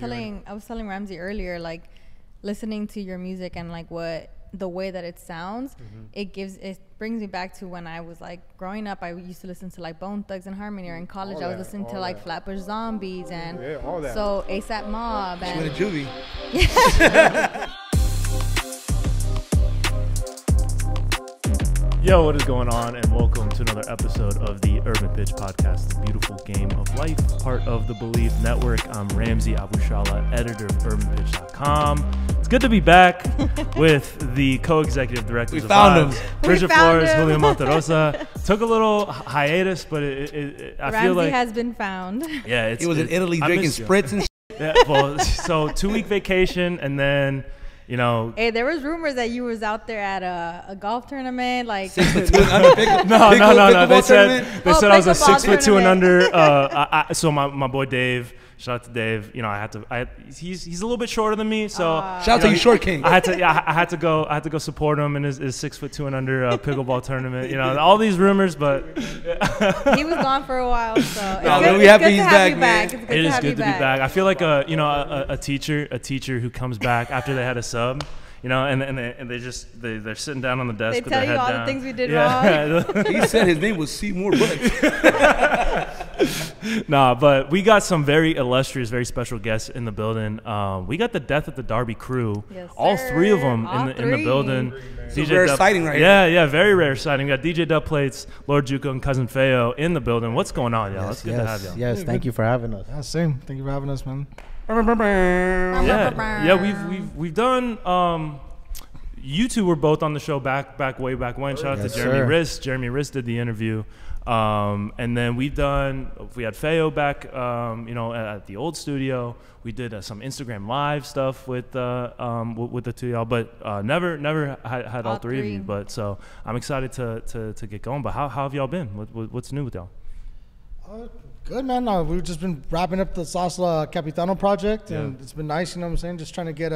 telling Ramsey earlier, like listening to your music and like the way that it sounds, it brings me back to when I was like growing up. I used to listen to like Bone Thugs and Harmony, or in college I was listening to like Flatbush Zombies and so ASAP Mob and Juvie. Yo, what is going on? And welcome to another episode of the Urban Pitch Podcast, the beautiful game of life, part of the Believe Network. I'm Ramsey Abushala, editor of UrbanPitch.com. It's good to be back with the co-executive directors of Vibes, Bridget Flores, Julio Monterosa. Took a little hiatus, but I feel like Ramsey has been found. Yeah, he was in Italy drinking spritz and yeah, well, so 2-week vacation, and then, you know. Hey, there was rumors that you was out there at a golf tournament, like. No. They said I was a 6'2" and under. So my boy Dave. Shout out to Dave. You know, he's a little bit shorter than me, so shout out to you, short king. I had to go support him in his 6'2" and under pickleball tournament. You know, all these rumors, but he was gone for a while, so we happy he's back, man. It is good to be back. I feel like a teacher who comes back after they had a sub. You know, and they're sitting down on the desk. They with their head tell you all down. the things we did wrong. He said his name was Seymour Butts. Nah, but we got some very illustrious, very special guests in the building. We got the Death at the Derby crew. Yes, all sir. three of them All in the building. DJ rare sighting right here. Yeah, very rare sighting. We got DJ Dubplates, Lord Juco, and Cousin Feo in the building. What's going on, y'all? It's good to have y'all. Yes, thank you for having us. Yeah, same. Thank you for having us, man. Yeah, we've done. You two were both on the show way back when. Shout out to Jeremy Riss. Jeremy Riss did the interview. And then we had Feo back, at the old studio. We did some Instagram live stuff with the two of y'all, but never had all three of you. But so I'm excited to get going. But how have y'all been? What's new with y'all? Good, man. We've just been wrapping up the Sasla Capitano project, and it's been nice. You know what I'm saying? Just trying to get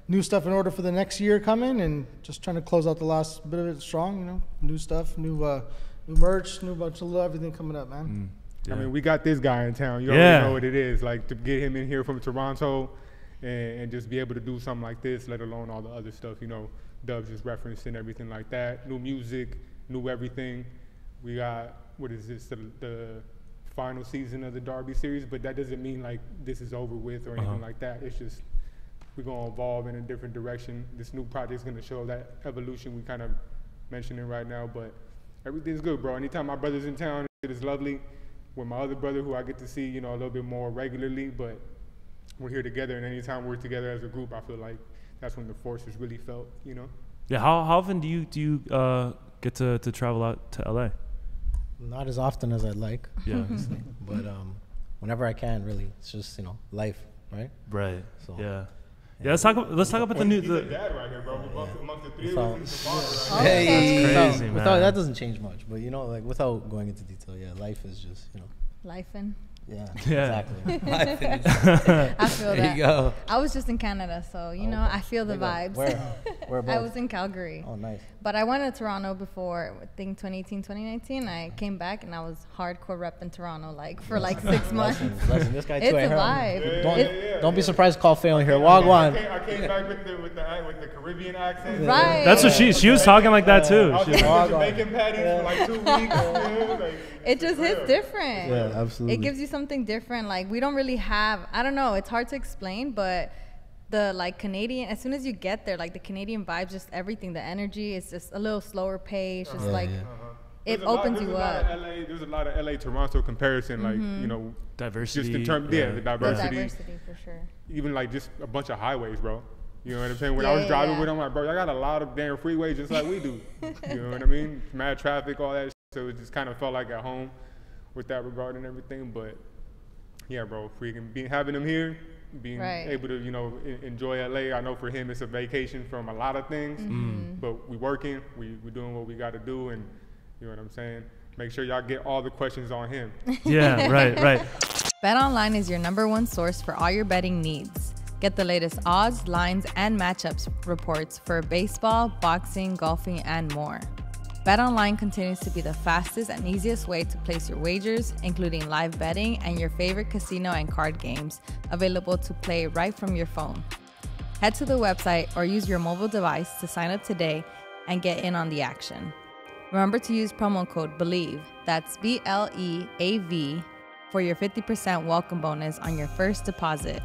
new stuff in order for the next year coming, and just trying to close out the last bit of it strong. You know, new stuff, new merch, new bunch of everything coming up, man. I mean, we got this guy in town. You already know what it is. Like, to get him in here from Toronto and just be able to do something like this, let alone all the other stuff, you know, Dubs just referenced and everything like that. New music, new everything. We got, what is this, the final season of the Derby series, but that doesn't mean like this is over with or anything like that. It's just we're going to evolve in a different direction. This new project is going to show that evolution we kind of mentioning right now, but everything's good, bro. Anytime my brother's in town, it is lovely. With my other brother, who I get to see, you know, a little bit more regularly, but we're here together, and anytime we're together as a group, I feel like that's when the force is really felt, you know? Yeah, how often do you get to travel out to LA? Not as often as I'd like. Yeah. Obviously. But whenever I can, really. It's just, you know, life, right? Right. So Yeah, let's talk about the new. He's a dad right here, bro. Amongst the three of us, hey, that's crazy, man. That doesn't change much, but you know, like without going into detail, life is just, you know. Lifing. Yeah, Yeah. exactly. I feel There that. you go. I was just in Canada, so you know, I feel the vibes. Where I was in Calgary. Oh, nice. But I went to Toronto before, I think 2018, 2019. I came back and I was hardcore repping Toronto for 6 months. Listen, this guy too. It's a vibe. Don't be surprised to call Feo in here. Wagwan. I came back with the Caribbean accent. Right. That's what she was talking like that too. I was eating Jamaican patties for like 2 weeks. It just hits different. Yeah, absolutely. It gives you something different. Like, we don't really have, I don't know, it's hard to explain, but the Canadian, as soon as you get there, like the Canadian vibes, just everything, the energy is just a little slower pace, just it opens you up. There's a lot of LA Toronto comparison, like, you know, diversity. just in terms, the diversity. The diversity, for sure. Even like just a bunch of highways, bro. You know what I'm saying? When I was driving with them, I'm like, bro, I got a lot of damn freeways just like we do. You know what I mean? Mad traffic, all that shit. So it just kind of felt like at home with that regard and everything. But yeah, bro, freaking having them here, being able to, you know, enjoy LA. I know for him it's a vacation from a lot of things, but we working, we doing what we got to do, and you know what I'm saying? Make sure y'all get all the questions on him. Yeah, right. BetOnline is your #1 source for all your betting needs. Get the latest odds, lines, and matchups reports for baseball, boxing, golfing, and more. BetOnline continues to be the fastest and easiest way to place your wagers, including live betting and your favorite casino and card games, available to play right from your phone. Head to the website or use your mobile device to sign up today and get in on the action. Remember to use promo code BELIEVE, that's BLEAV, for your 50% welcome bonus on your first deposit.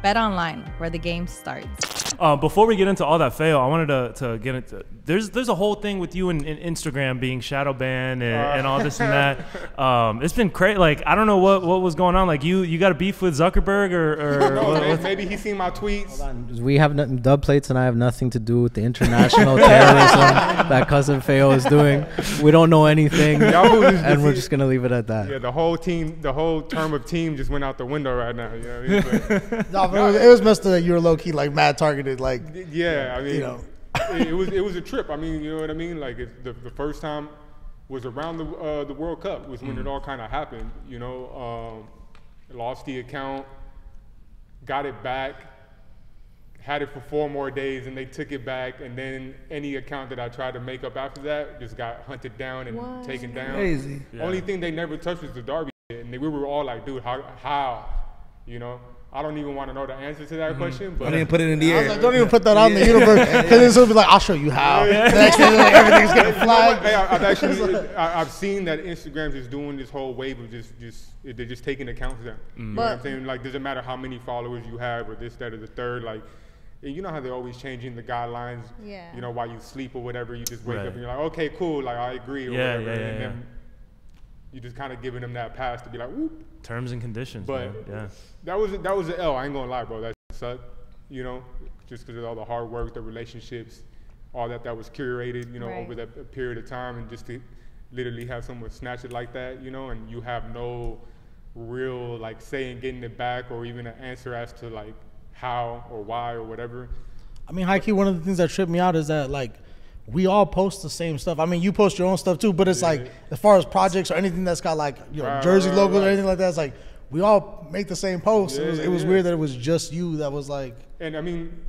BetOnline, where the game starts. Before we get into all that, Feo, I wanted to get into. There's a whole thing with you and Instagram being shadow banned and all this and that. It's been crazy. Like, I don't know what was going on. Like, you got a beef with Zuckerberg or no, maybe he seen my tweets. Hold on. We have Dubplates and I have nothing to do with the international terrorism that Cousin Feo is doing. We don't know anything, and we're just gonna leave it at that. Yeah, the whole term of team just went out the window right now. You know what I mean? No, it was messed up that you were low key like mad targeted, like. Yeah, I mean, you know. it was a trip. I mean, you know what I mean? Like the first time was around the World Cup was when it all kind of happened. You know, lost the account, got it back, had it for 4 more days, and they took it back. And then any account that I tried to make up after that just got hunted down and taken down. Crazy. Yeah. Only thing they never touched was the Derby shit. And we were all like, dude, how, you know? I don't even want to know the answer to that question. But I didn't put it in the air. Like, don't even put that out in the universe, because then it'll be like, I'll show you how. The next thing, like, everything's getting flagged. Hey, I've seen that Instagram's just doing this whole wave of they're just taking accounts down. You know what I'm saying? Like, doesn't matter how many followers you have or this, that, or the third. Like, you know how they're always changing the guidelines. Yeah. You know, while you sleep or whatever, you just wake up and you're like, okay, cool, like I agree or whatever. And then you just kind of giving them that pass to be like, whoop. Terms and conditions. But man. that was an L. I ain't gonna lie, bro. That sucked. You know, just because of all the hard work, the relationships, all that was curated. You know, over that period of time, and just to literally have someone snatch it like that. You know, and you have no real like say in getting it back, or even an answer as to like how or why or whatever. I mean, high key, one of the things that tripped me out is that like, we all post the same stuff. I mean, you post your own stuff too, but it's like, as far as projects or anything that's got like, you know, jersey logos or anything like that, it's like, we all make the same post. It was weird that it was just you that was like. And I mean,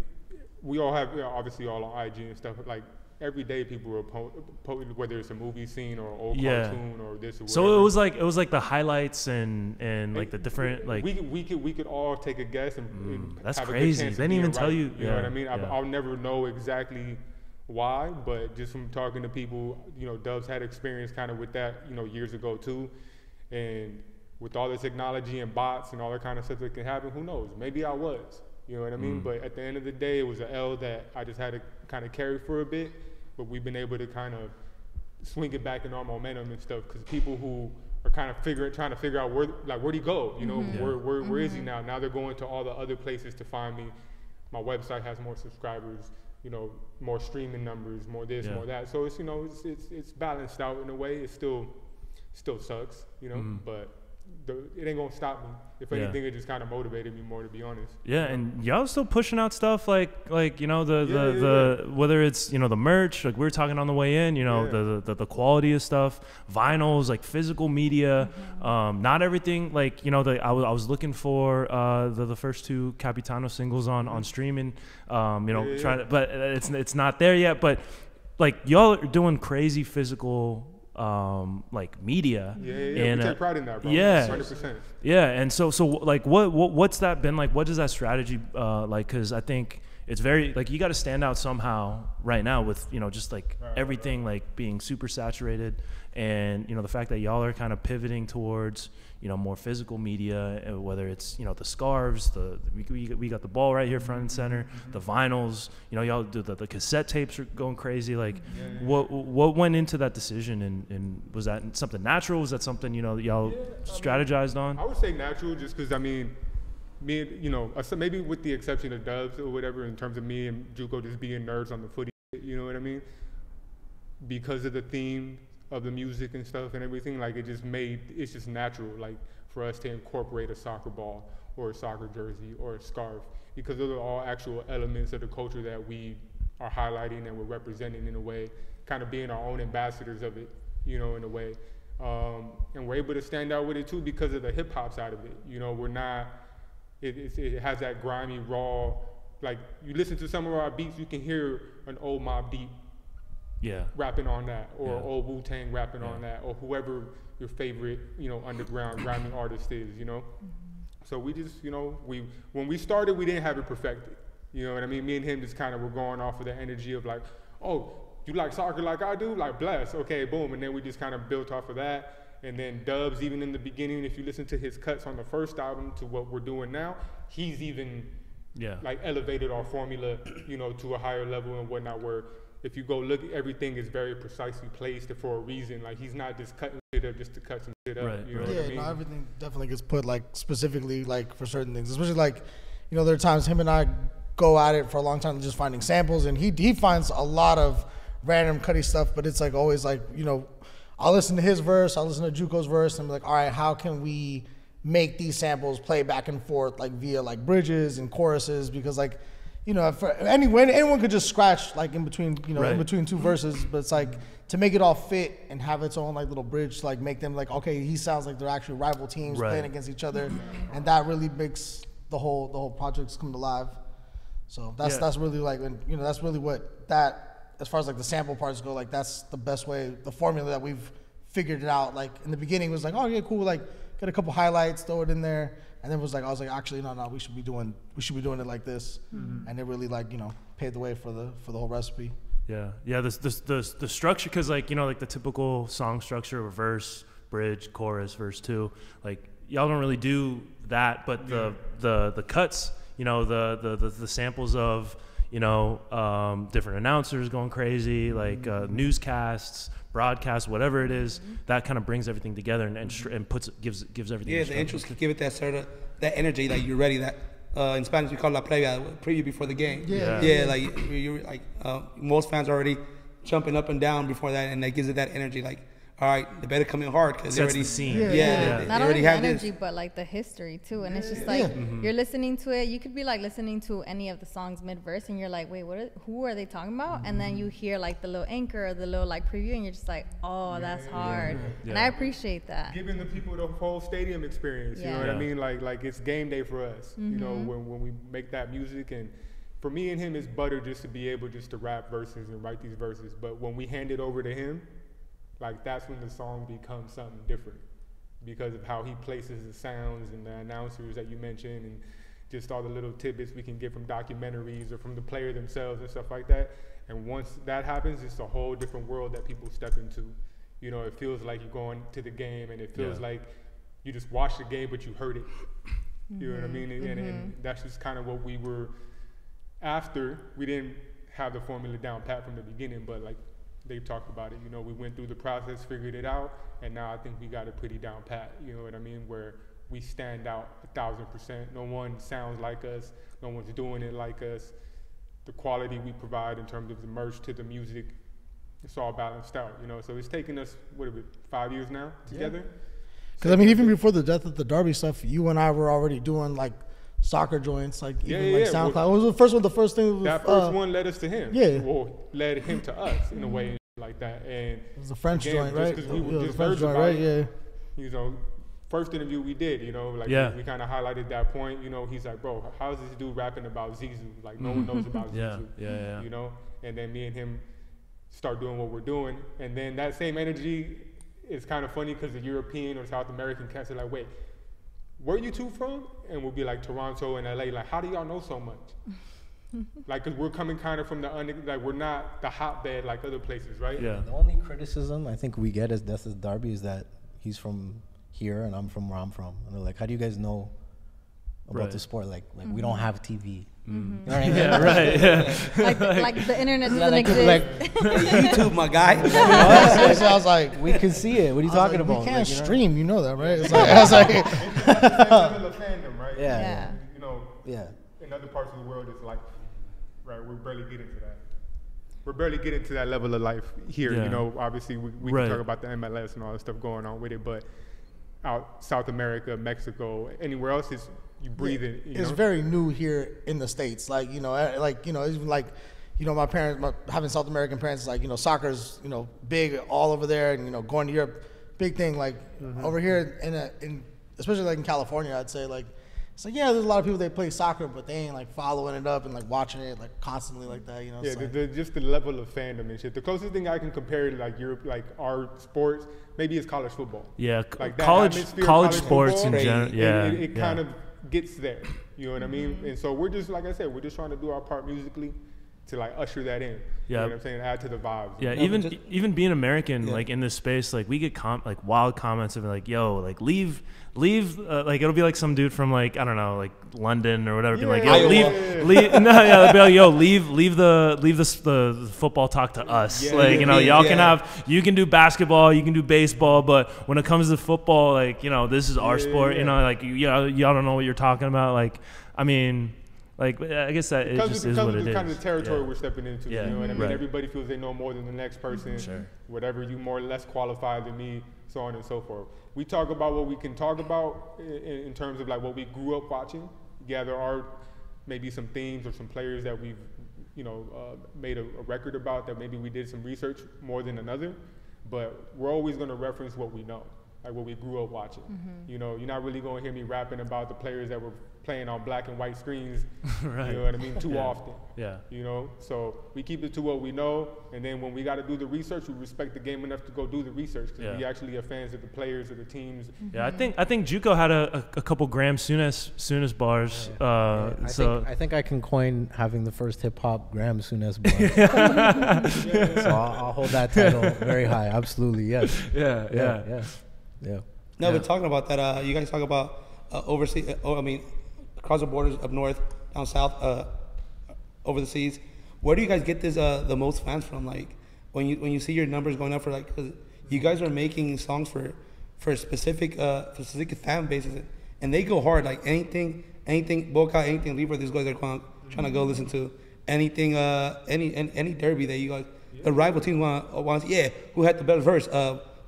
we all have, obviously all on IG and stuff, like every day people were posting, whether it's a movie scene or an old cartoon or this or whatever. So it was like the highlights and like the different, like. We could all take a guess and that's have crazy. A good chance They didn't even tell you. You know what I mean? I'll never know exactly why, but just from talking to people, you know, Dubs had experience kind of with that, you know, years ago too. And with all this technology and bots and all that kind of stuff that can happen, who knows? Maybe I was, you know what I mean? But at the end of the day, it was an L that I just had to kind of carry for a bit. But we've been able to kind of swing it back in our momentum and stuff, because people who are kind of trying to figure out where'd he go? You know, where is he now? Now they're going to all the other places to find me. My website has more subscribers, you know, more streaming numbers, more this, more that. So it's, you know, it's balanced out in a way. It still sucks, you know, but it ain't gonna stop me. If anything, it just kind of motivated me more, to be honest. Yeah, and y'all still pushing out stuff like you know the whether it's, you know, the merch, like we were talking on the way in, you know, the quality of stuff, vinyls, like physical media. Not everything, like, you know, I was looking for the first 2 Capitano singles on streaming. You know, trying to, but it's not there yet. But like y'all are doing crazy physical. Like media. And we take pride in that, bro. 100%. Yeah, and so like what's that been like? What does that strategy like? Because I think it's very like, you got to stand out somehow right now with, you know, just like everything like being super saturated, and, you know, the fact that y'all are kind of pivoting towards, you know, more physical media, whether it's, you know, the scarves, we got the ball right here front and center, the vinyls, you know, y'all do the cassette tapes are going crazy. Like, what went into that decision, and was that something natural? Was that something, you know, y'all strategized on? I would say natural, just because, I mean, me and, you know, maybe with the exception of Dubs or whatever, in terms of me and Juco just being nerds on the footy, you know what I mean? Because of the theme of the music and stuff and everything, like it's just natural, like, for us to incorporate a soccer ball or a soccer jersey or a scarf, because those are all actual elements of the culture that we are highlighting and we're representing in a way, kind of being our own ambassadors of it, you know, in a way. And we're able to stand out with it too because of the hip hop side of it. You know, we're not, it has that grimy, raw, like, you listen to some of our beats, you can hear an old Mobb Deep rapping on that, or old Wu-Tang rapping on that, or whoever your favorite, you know, underground rhyming artist is, you know. So we just, you know, when we started, we didn't have it perfected. You know what I mean? Me and him just kind of were going off of the energy of like, oh, you like soccer like I do? Like, bless. Okay, boom. And then we just kind of built off of that. And then Dubs, even in the beginning, if you listen to his cuts on the first album to what we're doing now, he's even like elevated our formula, you know, to a higher level and whatnot, where if you go look, everything is very precisely placed for a reason. Like, he's not just cutting shit up just to cut some shit up. You know what I mean? No, everything definitely gets put like specifically like for certain things, especially like, you know, there are times him and I go at it for a long time just finding samples, and he finds a lot of random cutty stuff, but it's like always like, you know, I'll listen to his verse, I'll listen to Juco's verse, and I'm like, all right, how can we make these samples play back and forth like via like bridges and choruses? Because like, you know, for anyone could just scratch like in between, you know, in between two verses, but it's like to make it all fit and have its own like little bridge to like make them like, okay, he sounds like they're actually rival teams playing against each other, and that really makes the whole projects come to life. So that's really like, you know, that's really what that, as far as like the sample parts go, like that's the best way, the formula that we've figured it out. Like in the beginning it was like, oh yeah, cool, like get a couple highlights, throw it in there, and then I was like, actually no, we should be doing it like this, and it really like, you know, paved the way for the whole recipe. Yeah, the structure, because like, you know, like the typical song structure, verse, bridge, chorus, verse 2, like y'all don't really do that, but the cuts, you know, the samples of, you know, different announcers going crazy, like newscasts, broadcasts, whatever it is, that kind of brings everything together and gives everything. Yeah, the intros can give it that sort of that energy, like you're ready. That in Spanish we call la preview before the game. Yeah, like you're like most fans are already jumping up and down before that, and that gives it that energy. Like, all right, they better come in hard because they already the scene. They Not already only the have energy, this. but like the history too. And it's just like you're listening to it. You could be like listening to any of the songs mid-verse, and you're like, wait, who are they talking about? And then you hear like the little anchor or the little like preview, and you're just like, oh, that's hard. And I appreciate that. Giving the people the whole stadium experience. You know what I mean? Like it's game day for us. You know, when we make that music, and for me and him, it's butter just to be able just to rap verses and write these verses. But when we hand it over to him, like that's when the song becomes something different, because of how he places the sounds and the announcers that you mentioned, and just all the little tidbits we can get from documentaries or from the player themselves and stuff like that. And once that happens, it's a whole different world that people step into. You know, it feels like you're going to the game, and it feels like you just watched the game, but you heard it. You know what I mean? And that's just kind of what we were after. We didn't have the formula down pat from the beginning, but like, they talked about it, you know, we went through the process, figured it out, and now I think we got it pretty down pat, you know what I mean, where we stand out 1,000%. No one sounds like us, no one's doing it like us. The quality we provide in terms of the merch to the music, it's all balanced out, you know, so it's taken us, 5 years now together? Because I mean, even before the death of the Derby stuff, you and I were already doing like soccer joints, like even like SoundCloud. Well, what was the first one? The first thing was, that first one led us to him. Yeah, well, led him to us in a way like that. And it was the French joint, right? Because we were the French joint, right? Yeah. You know, first interview we did, you know, like we kind of highlighted that point. You know, he's like, bro, how's this dude rapping about Zizou? Like no one knows about Zizou. You know, and then me and him start doing what we're doing, and then that same energy is kind of funny because the European or South American cats are like, wait, where are you two from? And we'll be like Toronto and LA. Like, how do y'all know so much? Like, cause we're coming kind of from like we're not the hotbed like other places, right? Yeah. The only criticism I think we get as Death of Derby is that he's from here and I'm from where I'm from. And they're like, how do you guys know about the sport? Like we don't have TV. You know what I mean? Yeah, right. Yeah. like the internet doesn't exist. Like YouTube, my guy. So I was like, we can see it. What are you talking about? We can't like, stream, you know that, right? It's like, I was like, fandom, right? Yeah. You know, in other parts of the world, it's like, right, we're barely getting to that. We're barely getting to that level of life here. You know, obviously we can talk about the MLS and all that stuff going on with it, but out South America, Mexico, anywhere else is you breathe it. It's very new here in the States. Like, you know, even like, you know, my parents, having South American parents, like, you know, soccer's, you know, big all over there, and, you know, going to Europe, big thing. Like over here in especially like in California, I'd say like it's like, yeah, there's a lot of people that play soccer, but they ain't like following it up and like watching it like constantly like that, you know? Yeah, just the level of fandom and shit. The closest thing I can compare to like Europe, like our sports, maybe is college football. Yeah, like college sports in football, general. Yeah, it kind of gets there. You know what I mean? And so we're just, like I said, we're just trying to do our part musically to like usher that in. You know what I'm saying? Add to the vibes. Yeah, even being American, like in this space, like we get like wild comments of like, yo, like leave, like it'll be like some dude from like, I don't know, like London or whatever, be like, yo, leave, no, yeah, they'll be like, yo, leave the football talk to us. Like, you know, y'all can you can do basketball, you can do baseball, but when it comes to football, like, you know, this is our sport, you know, like, y'all don't know what you're talking about. Like, I mean, like, I guess that it just is what it is. Kind of the territory we're stepping into, you know what I mean? Everybody feels they know more than the next person. Whatever, you more or less qualified than me, so on and so forth. We talk about what we can talk about in terms of like what we grew up watching. Yeah, there are maybe some themes or some players that we've, you know, made a record about that maybe we did some research more than another, but we're always going to reference what we know, like what we grew up watching. You know, you're not really going to hear me rapping about the players that were playing on black and white screens, you know what I mean, too often. You know, so we keep it to what we know, and then when we got to do the research, we respect the game enough to go do the research, because we actually are fans of the players, of the teams. I think Juco had a couple Graham Souness bars. I think I can coin having the first hip hop Graham Souness bar. So I'll hold that title very high. Absolutely, yes. No, but talking about that, you guys talk about overseas. I mean, across the borders, up north, down south, over the seas. Where do you guys get this the most fans from? Like when you see your numbers going up for like, cause you guys are making songs for specific fan bases, and they go hard. Like anything Boca, anything Libra, these guys are trying to go listen to. Anything, any derby that you guys, the rival team wants. Yeah, who had the best verse?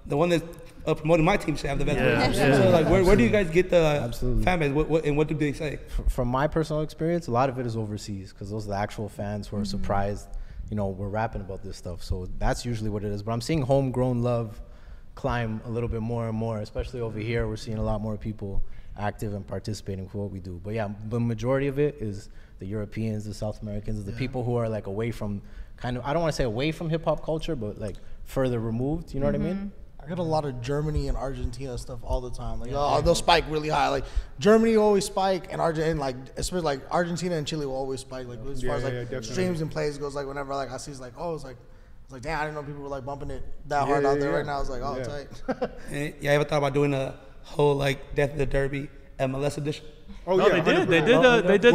The one that's promoting my team should have the best verse. So like, where do you guys get the fan base? What do they say? From my personal experience, a lot of it is overseas, because those are the actual fans who are surprised, you know, we're rapping about this stuff. So that's usually what it is. But I'm seeing homegrown love climb a little bit more and more, especially over here. We're seeing a lot more people active and participating for what we do. But yeah, the majority of it is the Europeans, the South Americans, the people who are like away from kind of, I don't want to say away from hip hop culture, but like further removed, you know what I mean? I get a lot of Germany and Argentina stuff all the time. Like, they'll spike really high. Like Germany will always spike, and like especially like Argentina and Chile will always spike. Like as far as like streams and plays goes, like whenever like I see it's like, oh, it's like damn, I didn't know people were like bumping it that hard out there right now. I was like, oh, tight. And you ever thought about doing a whole like Death of the Derby MLS edition? Oh no, yeah, they did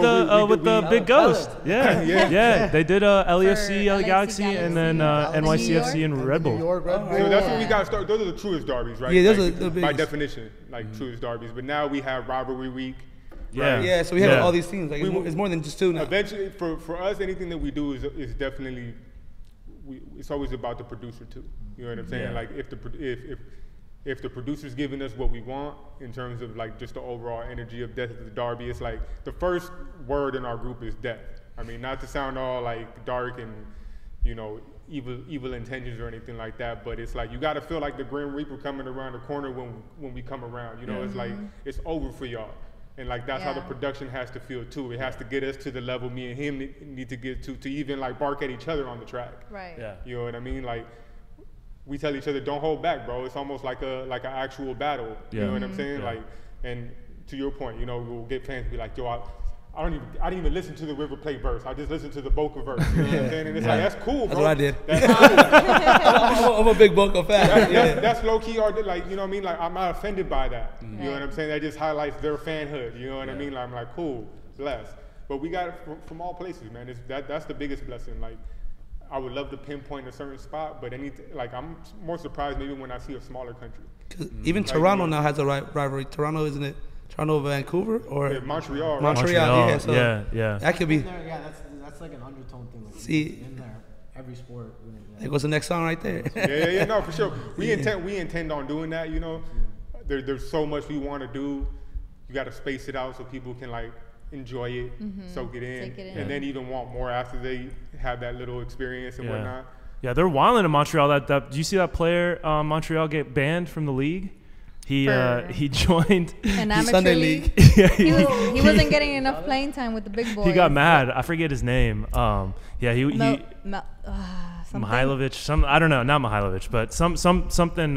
with the Big Ghost. Yeah. They did LAFC, LA Galaxy, and then NYCFC and Red Bull. So that's when we got started. Those are the truest derbies, right? Yeah, those like, are the biggest. By definition, like truest derbies. But now we have rivalry week. Yeah, so we have all these teams. Like it's more than just two now. Eventually, for us, anything that we do is definitely, it's always about the producer too. You know what I'm saying? Like if the producer's giving us what we want in terms of like just the overall energy of Death of the Derby, it's like the first word in our group is death. I mean, not to sound all like dark and, you know, evil intentions or anything like that, but it's like you got to feel like the Grim Reaper coming around the corner when we come around. You know, it's like it's over for y'all. And like that's how the production has to feel too. It has to get us to the level me and him need to get to even like bark at each other on the track. Right. Yeah. You know what I mean? Like we tell each other, don't hold back, bro. It's almost like an actual battle. You know what I'm saying? Like, and to your point, you know, we'll get fans be like, yo, I didn't even listen to the River Plate verse. I just listened to the Boca verse. You know what I'm saying? And it's like, that's cool, bro. That's what I did. That's cool. I'm a big Boca fan. That's low key art. Like, you know what I mean? Like, I'm not offended by that. You know what I'm saying? That just highlights their fanhood. You know what I mean? Like, I'm like, cool, bless. But we got it from all places, man. That's the biggest blessing. Like, I would love to pinpoint a certain spot, but I'm more surprised maybe when I see a smaller country. Even like, Toronto now has a rivalry. Toronto, isn't it? Toronto, Vancouver, or Montreal? Montreal. Yeah, so yeah. That could be. Yeah, that's like an undertone thing. Like See, in there, every sport. Like, what's the next song right there? yeah, no, for sure. We intend on doing that. You know, there's so much we want to do. You got to space it out so people can like enjoy it, soak it in, and then even want more after they have that little experience and whatnot. Yeah, they're wilding in Montreal. Do you see that player Montreal get banned from the league? He joined an amateur Sunday league. league. he wasn't getting enough playing time with the big boys. He got mad. I forget his name. Mihailovic. I don't know, not Mihailovic, but something.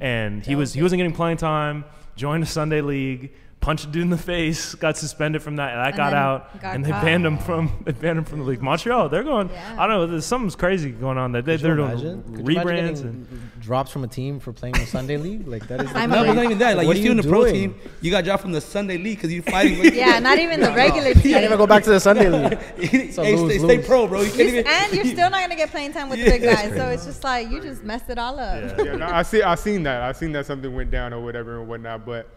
And he wasn't getting playing time. Joined the Sunday league. Punched a dude in the face, got suspended from that, and that got out, and they banned him from the league. Montreal, they're going. Yeah. I don't know. Something's crazy going on. They're doing rebrands and drops from a team for playing the Sunday league. Like that is. No, but not even that. Like you're still in the pro team, you got dropped from the Sunday league because you're fighting. With not even the regular team. You can't even go back to the Sunday league. Stay pro, bro. You can't even. And you're still not gonna get playing time with the big guys. So it's just like you just messed it all up. I seen that something went down or whatever and whatnot, but.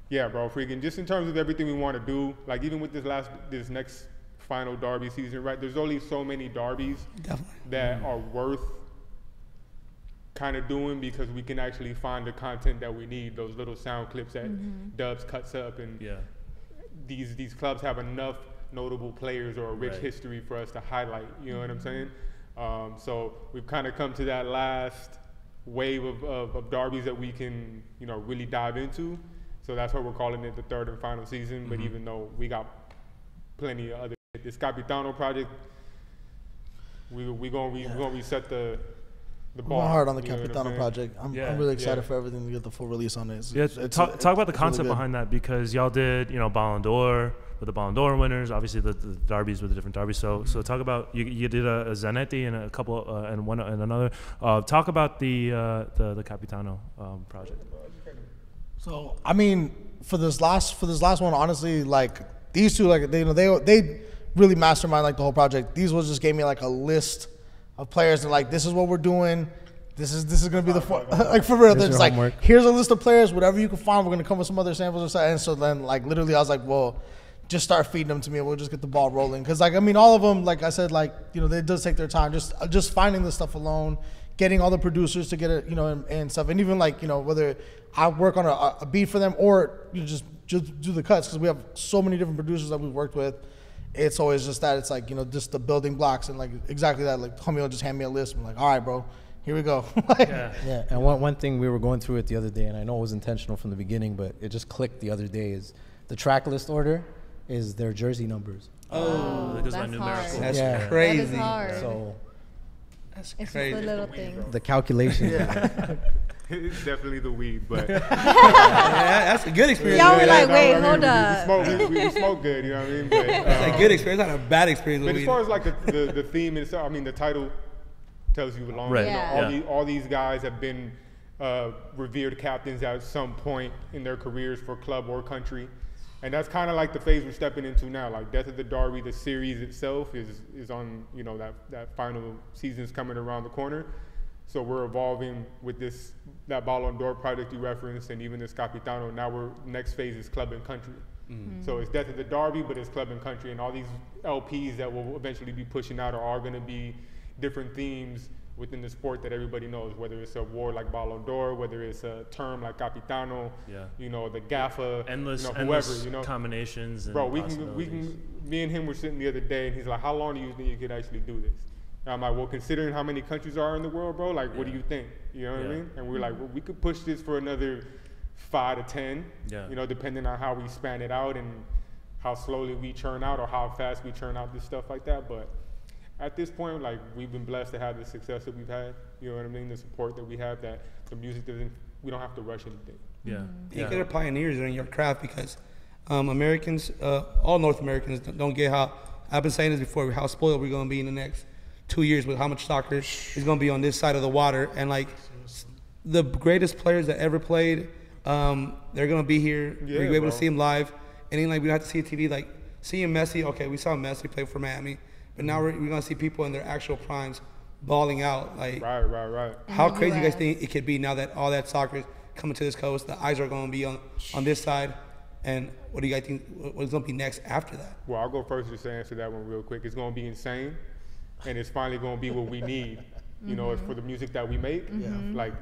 Yeah, bro, freaking just in terms of everything we want to do, like even with this next final derby season, right? There's only so many derbies that are worth kind of doing because we can actually find the content that we need, those little sound clips that Dubs cuts up, and these clubs have enough notable players or a rich history for us to highlight, you know what I'm saying? So we've kind of come to that last wave of derbies that we can, really dive into. So that's why we're calling it the third and final season. But even though we got plenty of other, this Capitano project, we're gonna reset the bar. We're going hard on the Capitano project. I'm really excited for everything to get the full release on it. Talk about the concept really behind that, because y'all did Ballon d'Or with the Ballon d'Or winners, obviously the derbies with the different derbies. So talk about you did a Zanetti and a couple and one and another. Talk about the Capitano project. So I mean, for this last one, honestly, like these two, like they really mastermind like the whole project. These ones just gave me like a list of players and like, this is what we're doing. This is gonna be the like for real. It's like homework. Here's a list of players, whatever you can find. We're gonna come with some other samples or something. And so then like literally, I was like, well, just start feeding them to me and we'll just get the ball rolling. Because like I mean, all of them, like I said, like they does take their time. Just finding this stuff alone. Getting all the producers to get it, and stuff, and even like whether I work on a beat for them or just do the cuts, because we have so many different producers that we've worked with. It's always just that it's like just the building blocks and like exactly that. Like homie will just hand me a list. I'm like, all right, bro, here we go. Yeah. And one thing we were going through it the other day, and I know it was intentional from the beginning, but it just clicked the other day, is the track list order is their jersey numbers. That's numerical. That's crazy. That is hard. So. That's it's crazy. just the little things. The calculation. It's definitely the weed, but that's a good experience. Y'all were like, wait, hold up. We smoke good, you know what I mean? But, that's a good experience, not a bad experience. But as far as like the theme itself, I mean, the title tells you along. Right. All these guys have been revered captains at some point in their careers for club or country. And that's kind of like the phase we're stepping into now. Like Death of the Derby, the series itself is on, that final season's coming around the corner. So we're evolving with that Ballon d'Or project you referenced, and even this Capitano. Now next phase is club and country. So it's Death of the Derby, but it's club and country. And all these LPs that we'll eventually be pushing out are all going to be different themes within the sport that everybody knows, whether it's a war like Ballon d'Or, whether it's a term like Capitano, the GAFA, endless whoever, combinations. Bro, we can. Me and him were sitting the other day, and he's like, "How long do you think you could actually do this?" And I'm like, "Well, considering how many countries are in the world, bro, like, what do you think?" You know what I mean? And we're like, well, we could push this for another 5 to 10, depending on how we span it out and how slowly we churn out or how fast we churn out this stuff like that, but. At this point, like, we've been blessed to have the success that we've had, you know what I mean? The support that we have, that the music we don't have to rush anything. You guys are pioneers in your craft, because Americans, all North Americans don't get how, I've been saying this before, how spoiled we're going to be in the next 2 years with how much soccer is going to be on this side of the water. And like the greatest players that ever played, they're going to be here. We're able to see them live. And then like we don't have to see TV, like seeing Messi, okay, we saw Messi play for Miami. But now we're going to see people in their actual primes balling out. Like, right. How crazy you guys think it could be now that all that soccer is coming to this coast? The eyes are going to be on this side. And what do you guys think? What's going to be next after that? Well, I'll go first just to answer that one real quick. It's going to be insane. And it's finally going to be what we need, for the music that we make. Like,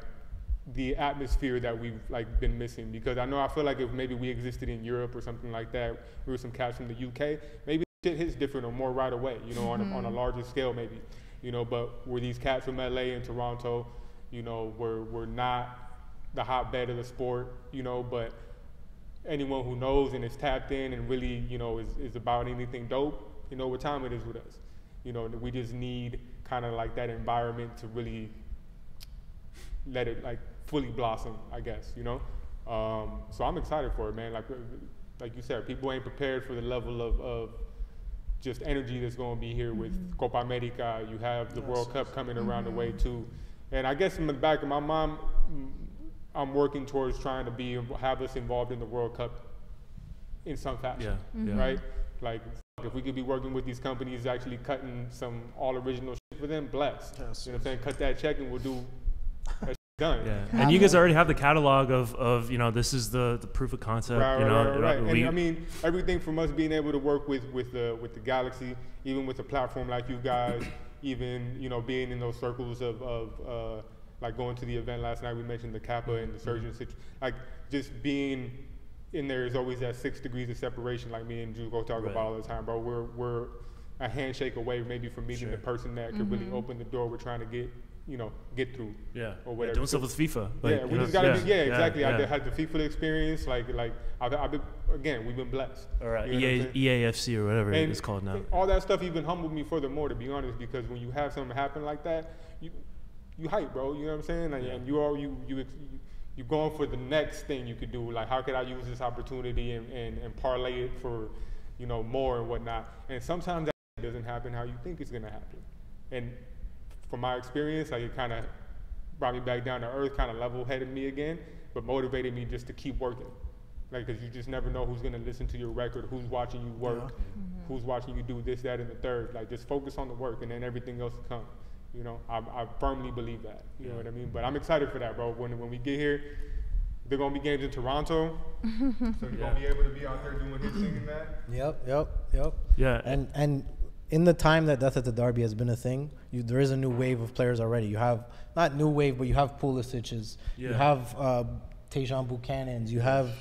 the atmosphere that we've like been missing, because I feel like if maybe we existed in Europe or something like that, we were some cats from the UK, maybe shit hits different or more right away, on a larger scale maybe, but we're these cats from LA and Toronto, we're not the hotbed of the sport, you know, but anyone who knows and is tapped in and really, you know, is about anything dope, you know what time it is with us. You know, we just need kind of like that environment to really let it like fully blossom, I guess, you know? So I'm excited for it, man. Like you said, people ain't prepared for the level of just energy that's going to be here with Copa America. You have the World Cup coming around the way too. And I guess in the back of my mind, I'm working towards trying to have us involved in the World Cup in some fashion, right? Like, if we could be working with these companies, actually cutting some all original shit for them, blessed. Yes. You know what I'm saying? Cut that check and we'll do that done. Yeah. And you guys already have the catalog of you know, this is the proof of concept. Right, you know, right. And I mean, everything from us being able to work with the Galaxy, even with a platform like you guys, even, you know, being in those circles of like going to the event last night, we mentioned the Kappa and the surgeon, like just being in there is always that 6 degrees of separation, like me and Juco talk about all the time, bro. We're a handshake away maybe from meeting the person that could really open the door we're trying to get through. Yeah. Or whatever. Doing stuff with FIFA. Like, yeah, we just gotta be, exactly. I had the FIFA experience, like I've been, again, we've been blessed. All right, EAFC or whatever it's called now. All that stuff even humbled me furthermore, to be honest, because when you have something happen like that, you hype, bro. You know what I'm saying? Like, and you're going for the next thing you could do. Like, how could I use this opportunity and parlay it for, you know, more and whatnot. And sometimes that doesn't happen how you think it's gonna happen. And from my experience, like, it kind of brought me back down to earth, kind of level-headed me again, but motivated me just to keep working. Like, because you just never know who's gonna listen to your record, who's watching you work, who's watching you do this, that, and the third. Like, just focus on the work, and then everything else will come. You know, I firmly believe that. You know what I mean? But I'm excited for that, bro. When we get here, there are gonna be games in Toronto, so you're gonna be able to be out there doing his thing in that. Yep. Yeah. And in the time that Death at the Derby has been a thing, there is a new wave of players already. You have, not new wave, but you have Pulisic's, you have Tejan Buchanan's, you have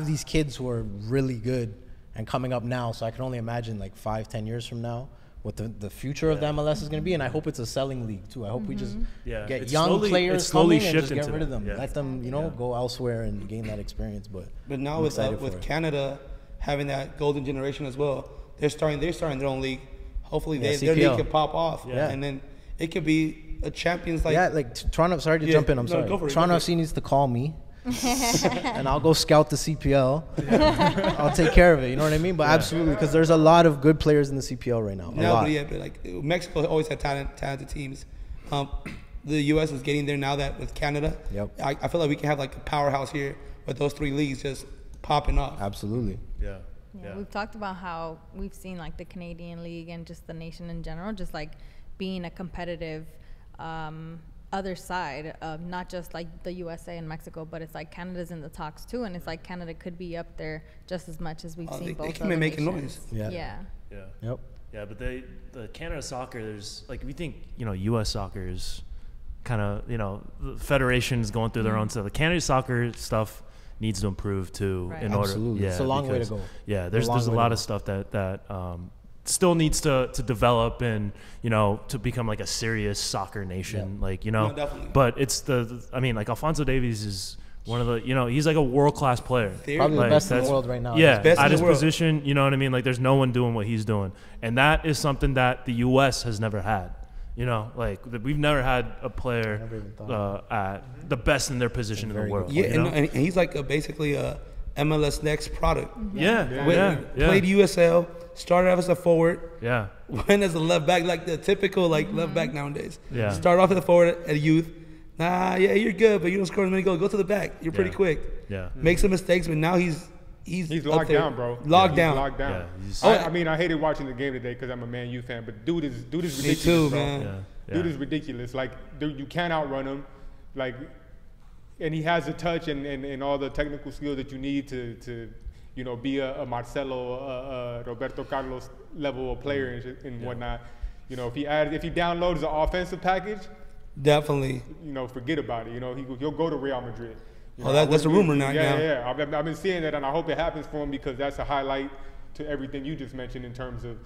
these kids who are really good and coming up now. So I can only imagine like 5-10 years from now what the future of the MLS is going to be, and I hope it's a selling league too. I hope we just get young players coming and just get rid of them. Let them, you know, go elsewhere and gain that experience. But now with Canada having that golden generation as well, they're starting their own league. Hopefully their league can pop off, and then it could be a Champions like Toronto. Sorry to jump in. I'm sorry. Toronto FC needs to call me. And I'll go scout the CPL. I'll take care of it. You know what I mean? But absolutely, because there's a lot of good players in the CPL right now. But like Mexico always had talented teams. The U.S. is getting there now that with Canada. Yep. I feel like we can have like a powerhouse here with those 3 leagues just popping off. Absolutely. Yeah. We've talked about how we've seen like the Canadian League and just the nation in general, just like being a competitive other side of not just like the USA and Mexico, but it's like Canada's in the talks too, and it's like Canada could be up there just as much as we've seen both. They can be making noise. Yeah. But the Canada soccer, there's like, we think, you know, U.S. soccer is kind of, you know, the federation's going through their own stuff. The Canada soccer stuff needs to improve too. In order. Absolutely. It's a long way to go. Yeah, there's a lot of stuff that still needs to develop and, you know, to become like a serious soccer nation, like, you know. Definitely. But it's I mean, like, Alphonso Davies is one of the, you know, he's like a world-class player. Probably the best in the world right now. Yeah, at his position, you know what I mean? Like, there's no one doing what he's doing. And that is something that the U.S. has never had. You know, like, we've never had a player at the best in their position in the world. Yeah, you know? and he's like basically a MLS Next product. Played USL, started off as a forward, went as a left back, like the typical left back nowadays. Start off as a forward at youth. You're good, but you don't score as many goals. Go to the back. You're pretty quick. Make some mistakes, but now he's locked down, bro. Locked down. Locked down. I mean, I hated watching the game today because I'm a Man U fan, but dude is ridiculous. Me too, man. Dude is ridiculous. Like, dude, you can't outrun him. Like, and he has the touch and all the technical skill that you need to you know, be a Marcelo, Roberto Carlos level of player and whatnot. You know, if he downloads the offensive package, definitely, you know, forget about it. You know, he'll go to Real Madrid. That's a rumor now. Yeah. I've been seeing that, and I hope it happens for him because that's a highlight to everything you just mentioned in terms of,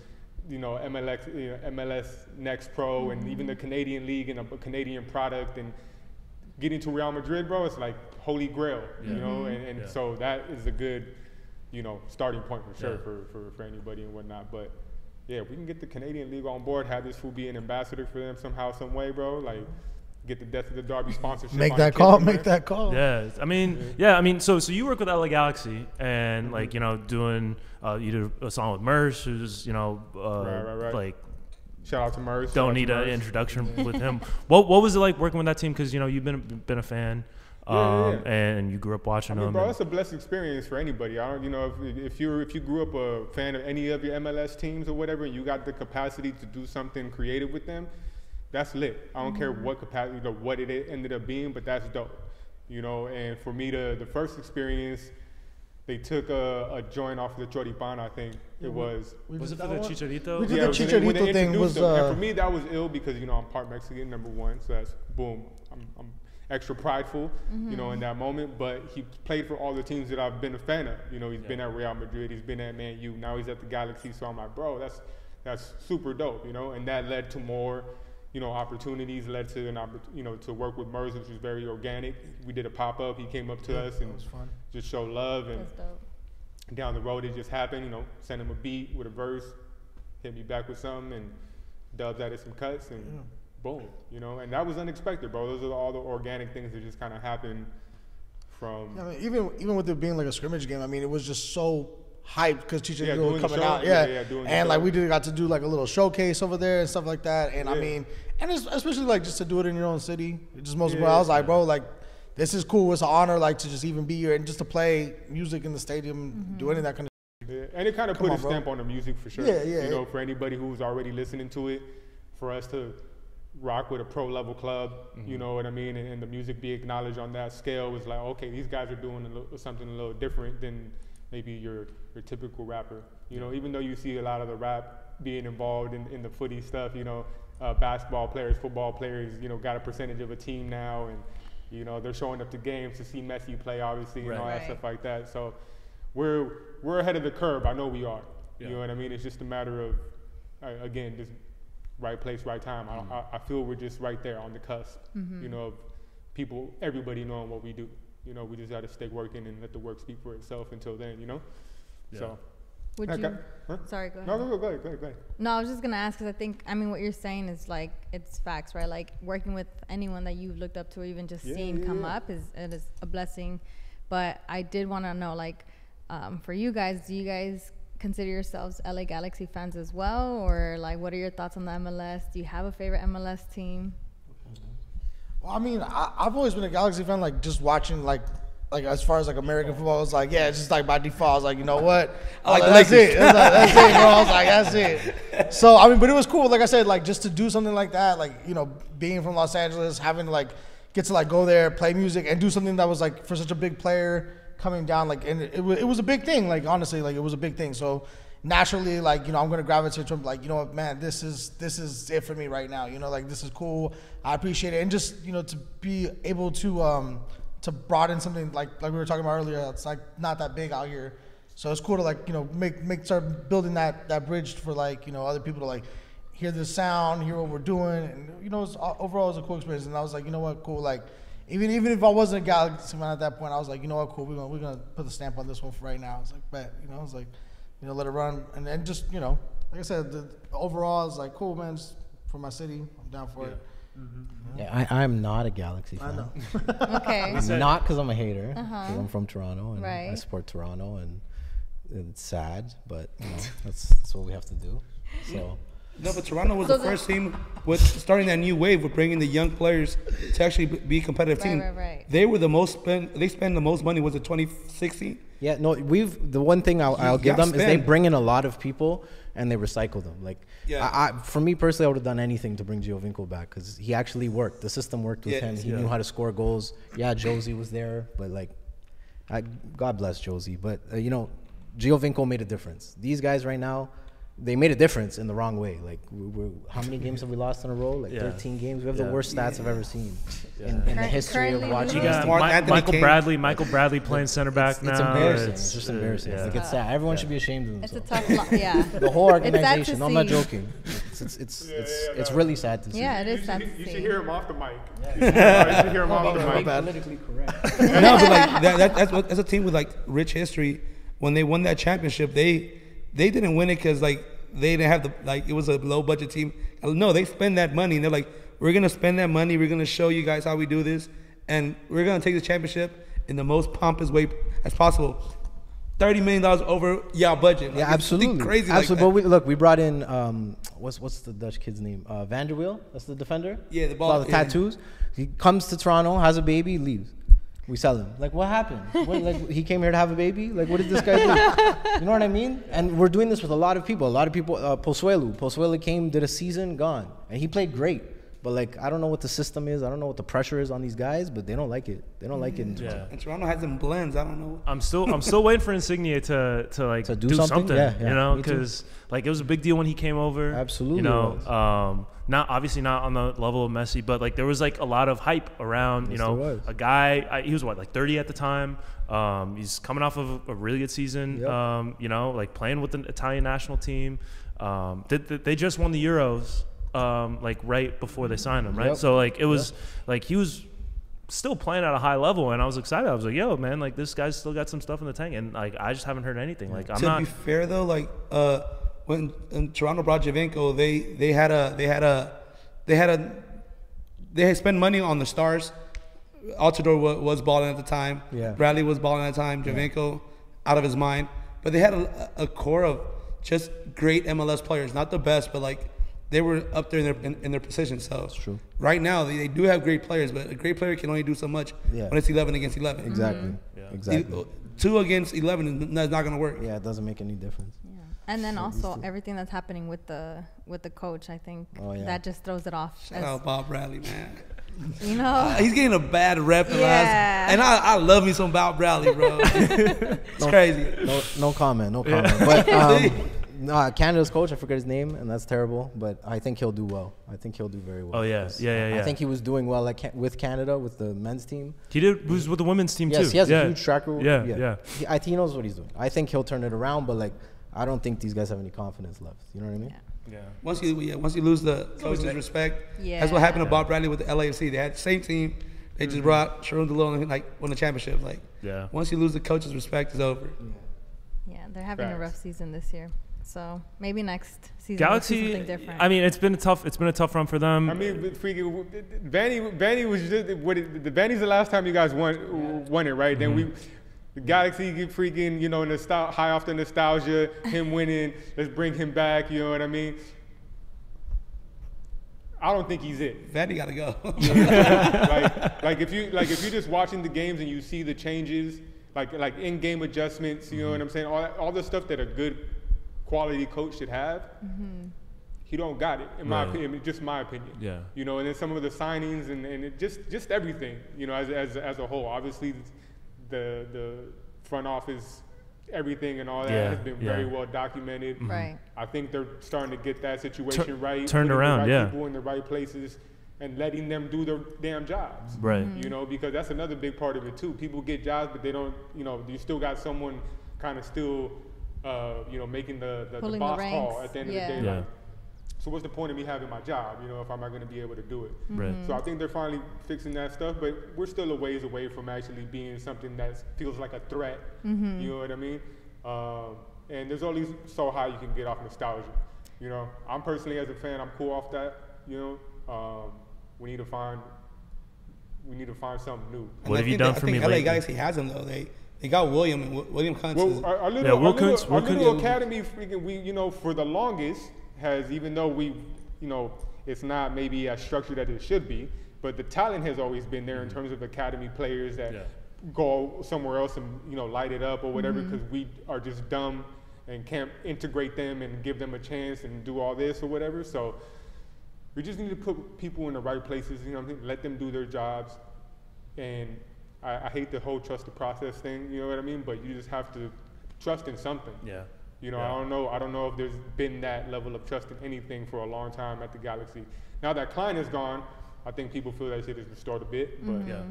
you know, MLS Next Pro and even the Canadian League and a Canadian product and getting to Real Madrid, bro, it's like holy grail, you know, and so that is a good, you know, starting point for sure for anybody and whatnot. But yeah, if we can get the Canadian League on board, have this fool be an ambassador for them somehow, some way, bro, like get the Death of the Derby sponsorship. Make that call. Yeah, I mean, so you work with LA Galaxy and like, you know, doing you did a song with Merce, who's, you know, right. like. Shout out to Merce. Don't need an introduction with him. What was it like working with that team? Because, you know, you've been a fan, and you grew up watching them. Bro, it's a blessed experience for anybody. I don't, you know, if you grew up a fan of any of your MLS teams or whatever, and you got the capacity to do something creative with them, that's lit. I don't care what capacity, you know, what it ended up being, but that's dope. You know, and for me, the first experience, they took a joint off of the Choripan, I think it was. Was it for the Chicharito? We did the Chicharito thing. And for me, that was ill because, you know, I'm part Mexican, number one, so that's boom. I'm extra prideful, you know, in that moment. But he played for all the teams that I've been a fan of. You know, he's been at Real Madrid, he's been at Man U, now he's at the Galaxy. So I'm like, bro, that's super dope, you know. And that led to more, you know, opportunities, led to you know, to work with Merz, which was very organic. We did a pop-up. He came up to us and just showed love. And down the road, it just happened. You know, sent him a beat with a verse, hit me back with something, and Dubs added some cuts, and boom, you know. And that was unexpected, bro. Those are all the organic things that just kind of happened from. Yeah, I mean, even with it being like a scrimmage game, I mean, it was just so hyped because Chicharito was coming out, and like we got to do like a little showcase over there and stuff like that. And I mean, and especially like just to do it in your own city, just most people. I was like, bro, like this is cool. It's an honor, like to just even be here and just to play music in the stadium, do any of that kind of. Yeah, and it kind of put a stamp on the music for sure. You know, for anybody who's already listening to it, for us to rock with a pro level club, you know what I mean, and the music be acknowledged on that scale was like, okay, these guys are doing something a little different than maybe your typical rapper. You know, even though you see a lot of the rap being involved in the footy stuff, you know, basketball players, football players, you know, got a percentage of a team now, and you know, they're showing up to games to see Messi play, obviously, and all that stuff like that. So we're ahead of the curve. I know we are. You know what I mean? It's just a matter of, again, just right place, right time. I feel we're just right there on the cusp, you know, of people, everybody knowing what we do. You know, we just got to stay working and let the work speak for itself until then, you know? So. Would you? Sorry, go ahead. No, go ahead. No, I was just going to ask because I think, I mean, what you're saying is like, it's facts, right? Like working with anyone that you've looked up to or even just seeing come up is a blessing. But I did want to know, like, for you guys, do you guys consider yourselves LA Galaxy fans as well? Or like, what are your thoughts on the MLS? Do you have a favorite MLS team? Well, I mean, I've always been a Galaxy fan, like just watching like as far as like American football, it's like, it's just like by default, I was like, you know what? That's it. That's it, bro. I was like, that's it. So, I mean, but it was cool. Like I said, like just to do something like that, like, you know, being from Los Angeles, having to like get to like go there, play music and do something that was like for such a big player coming down, like, and it was a big thing. Like, honestly, like it was a big thing. So naturally, like, you know, I'm going to gravitate to him, like, you know what, man, this is it for me right now. You know, like this is cool. I appreciate it. And just, you know, to be able to broaden something like we were talking about earlier, it's like not that big out here. So it's cool to like, you know, start building that bridge for like, you know, other people to like hear the sound, hear what we're doing. And, you know, overall it's a cool experience. And I was like, you know what, cool. Like, even if I wasn't a Galaxy fan at that point, I was like, you know what, cool. We're gonna put the stamp on this one for right now. I was like, bet, you know, I was like, you know, let it run. And then just, you know, like I said, the overall is like, cool, man, just for my city, I'm down for it. Yeah, I'm not a Galaxy fan. I know. Okay. Not because I'm a hater. Because I'm from Toronto and I support Toronto, and it's sad, but you know, that's what we have to do. So. No, but Toronto was the first team with starting that new wave with bringing the young players to actually be a competitive team. Right. They were the most they spend the most money. Was it 2016? Yeah, no, the one thing I'll give them is they bring in a lot of people and they recycle them. Like, for me personally, I would have done anything to bring Giovinco back because he actually worked. The system worked with him. He knew how to score goals. Yeah, Josie was there, but like, God bless Josie. But you know, Giovinco made a difference. These guys right now, they made a difference in the wrong way. Like, how many games have we lost in a row? Like 13 games. We have the worst stats I've ever seen in the history of watching. You got Michael Bradley playing center back now. It's embarrassing. It's just embarrassing. Like, it's sad. Everyone should be ashamed of themselves. It's a tough, The whole organization. No, I'm not joking. It's really sad to see. Yeah, it is sad to see. You should hear him off the mic. You should hear him off the mic. Politically correct. No, but like that's a team with like rich history. When they won that championship, they didn't win it because like they didn't have it was a low budget team. No, they spend that money and they're like, we're gonna spend that money. We're gonna show you guys how we do this, and we're gonna take the championship in the most pompous way as possible. $30 million over budget. Like, yeah, absolutely. Crazy. Absolutely. But we brought in what's the Dutch kid's name? Vanderweel. That's the defender. Yeah, the ball. With all the tattoos. He comes to Toronto, has a baby, leaves. We sell him. Like, what happened? He came here to have a baby? Like, what did this guy do? You know what I mean? And we're doing this with a lot of people. Pozuelo came, did a season, gone. And he played great. But, like, I don't know what the system is. I don't know what the pressure is on these guys, but they don't like it. They don't like it in Toronto. And Toronto has them blends. I don't know. I'm still waiting for Insigne to do something. Yeah, you know, because like it was a big deal when he came over. Absolutely. You know, not obviously not on the level of Messi, but like there was like a lot of hype around. You know, a guy. He was like 30 at the time. He's coming off of a really good season. Yep. You know, like playing with the Italian national team. They just won the Euros. Like right before they signed him, right? Yep. So like it was like he was still playing at a high level, and I was excited. I was like, "Yo, man, like this guy's still got some stuff in the tank," and like I just haven't heard anything. Like I'm not. To be fair though, like when Toronto brought Juco, they had spent money on the stars. Altidore was balling at the time. Yeah. Bradley was balling at the time. Juco out of his mind, but they had a core of just great MLS players, not the best, but like. They were up there in their position. So that's true. Right now, they do have great players, but a great player can only do so much when it's 11 against 11. Exactly. Mm-hmm. Yeah. Exactly. 2 against 11 is not going to work. Yeah, it doesn't make any difference. Yeah. And then also everything that's happening with the coach, I think that just throws it off. Shout out Bob Bradley, man. You know, he's getting a bad rep. And I love me some Bob Bradley, bro. It's crazy. No comment. No comment. But. Canada's coach, I forget his name, and that's terrible. But I think he'll do well. I think he'll do very well. Oh yeah. I think he was doing well with Canada with the men's team. He was with the women's team too. Yes, he has a huge track record. Yeah. I think he knows what he's doing. I think he'll turn it around. But like, I don't think these guys have any confidence left. You know what I mean? Yeah. Once you lose the coach's respect, that's what happened to Bob Bradley with the LAFC. They had the same team. They just brought Sharon DeLone and like won the championship. Like, once you lose the coach's respect, it's over. Yeah, they're having a rough season this year. So maybe next season Galaxy, we'll see something different. I mean, it's been a tough run for them. I mean, freaking Vanny was just Vanny's the last time you guys won it, right? Mm-hmm. Then the Galaxy get freaking, you know, high off the nostalgia, him winning. Let's bring him back. You know what I mean? I don't think he's it. Vanny gotta go. like if you're just watching the games and you see the changes, like in-game adjustments, you know what I'm saying? All the stuff that a good quality coach should have, he don't got it, in my opinion, just my opinion. Yeah. You know, and then some of the signings and it just everything, you know, as a whole. Obviously, the front office, everything and all that has been very well documented. Right. I think they're starting to get that situation right. Turned around, the right people in the right places and letting them do their damn jobs. Right. You know, because that's another big part of it too. People get jobs, but they don't, you know, you still got someone kind of still you know, making the boss call at the end of the day. Like, so what's the point of me having my job, you know, if I'm not going to be able to do it? Right. So I think they're finally fixing that stuff, but we're still a ways away from actually being something that feels like a threat. You know what I mean? And there's only so high you can get off nostalgia. You know, I'm personally, as a fan, I'm cool off that. You know, we need to find something new. What have you done for me LA lately? Galaxy has them though. They got William and William Kuntz. Well, our little Kuntz. academy, we, you know, for the longest has, even though we, you know, it's not maybe as structured as it should be, but the talent has always been there in terms of academy players that go somewhere else and, you know, light it up or whatever, because we are just dumb and can't integrate them and give them a chance and do all this or whatever. So we just need to put people in the right places, you know what I mean? Let them do their jobs. And I hate the whole trust the process thing, you know what I mean? But you just have to trust in something. Yeah. You know, I don't know if there's been that level of trust in anything for a long time at the Galaxy. Now that Klein is gone, I think people feel that shit is restored a bit, but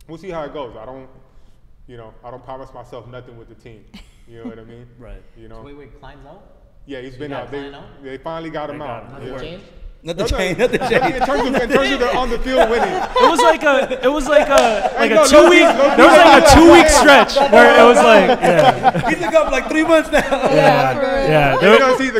we'll see how it goes. I don't promise myself nothing with the team. You know what I mean? Right. You know. So wait, Klein's out? Yeah, he's been out. They finally got him out. Not the chain. Not the chain. In terms of the on the field winning, it was like a 2 week. There was like a 2 week stretch where it was like, He took up like 3 months now.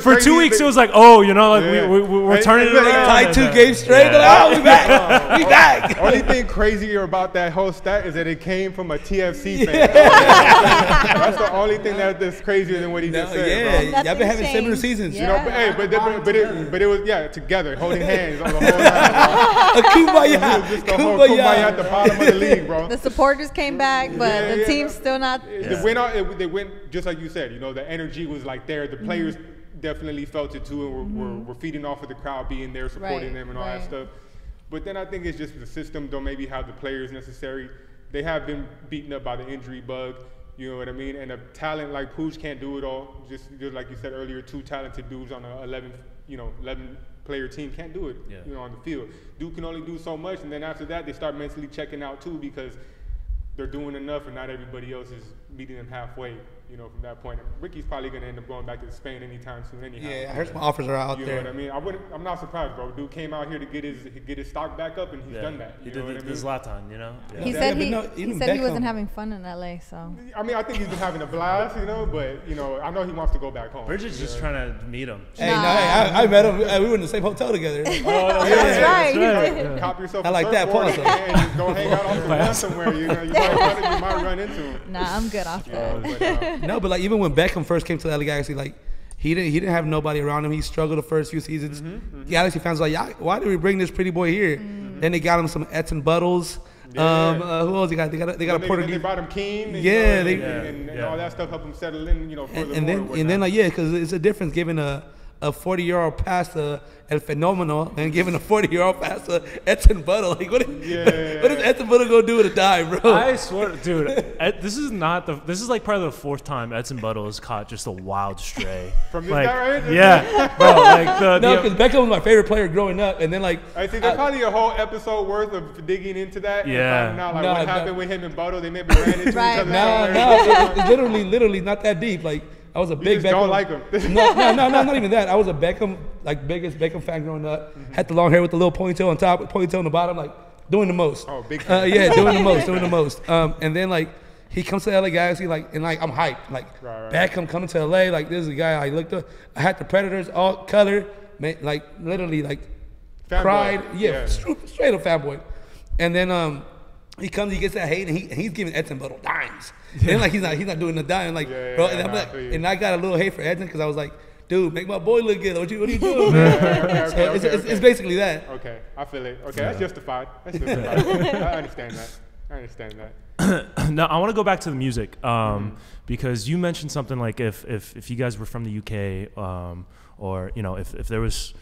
For 2 weeks it was like, oh, you know, like we're turning it around. Tied 2 games straight. Oh, we back. We back. Only thing crazier about that whole stat is that it came from a TFC fan. That's the only thing that's crazier than what he just said. Yeah, y'all been having similar seasons. You know, but it was together. Holding hands on the whole line, a kumbaya. Just the whole kumbaya at the bottom of the league, bro. The supporters came back, but the team's still not. They went just like you said. You know, the energy was like there. The players definitely felt it too, and were feeding off of the crowd being there, supporting them, and all that stuff. But then I think it's just the system don't maybe have the players necessary. They have been beaten up by the injury bug. You know what I mean? And a talent like Pooch can't do it all. Just like you said earlier, 2 talented dudes on a 11 player team can't do it, on the field. Dude can only do so much, and then after that, they start mentally checking out too because they're doing enough, and not everybody else is meeting them halfway. From that point, Ricky's probably gonna end up going back to Spain anytime soon. Anyhow, I heard some offers are out there. You know what I mean? I'm not surprised, bro. Dude came out here to get his stock back up, and he's done that. He did the Zlatan, He said he wasn't having fun in LA, so. I mean, I think he's been having a blast, but I know he wants to go back home. Bridget's just trying to meet him. I met him. We were in the same hotel together. That's right. Cop yourself. I like that. And just go hang out on the lawn somewhere. You might run into him. Nah, I'm good off that. No, but like even when Beckham first came to the LA Galaxy, like he didn't have nobody around him. He struggled the first few seasons. Galaxy fans were like, why did we bring this pretty boy here? Then they got him some Edson Buttles. Who else they got? They got a Portuguese. They brought him Keane. And all that stuff helped him settle in. And then because it's a difference giving a 40-year-old pass to El Fenomeno and giving a 40-year-old pass to Edson Buttle. Like, what is Edson Buttle gonna do with a dime, bro? I swear, dude, this is like probably the 4th time Edson Buttle has caught just a wild stray. From this guy, right? Yeah, bro. Because Beckham was my favorite player growing up, and then like I think there's probably a whole episode worth of digging into that. Yeah. And finding out what happened with him and Buttle. They maybe ran into each other. It's literally not that deep. Like. I was a big Beckham. Don't like him. No, not even that. I was a biggest Beckham fan growing up. Had the long hair with the little ponytail on top, ponytail on the bottom, like doing the most. Oh, big fan. doing the most. And then like he comes to LA Galaxy, like I'm hyped. Like Beckham coming to LA, like this is a guy I looked up. I had the Predators all color, like literally like fan cried. Boy. Straight up fanboy. And then he comes, he gets that hate, and he's giving Edson Buttle dimes. And then like he's not doing the dime, like bro. And I'm like, and I got a little hate for Edson because I was like, dude, make my boy look good. What are you doing, man? It's basically that. Okay, I feel it. Okay, that's justified. I understand that. Now I want to go back to the music because you mentioned something like if you guys were from the UK or if there was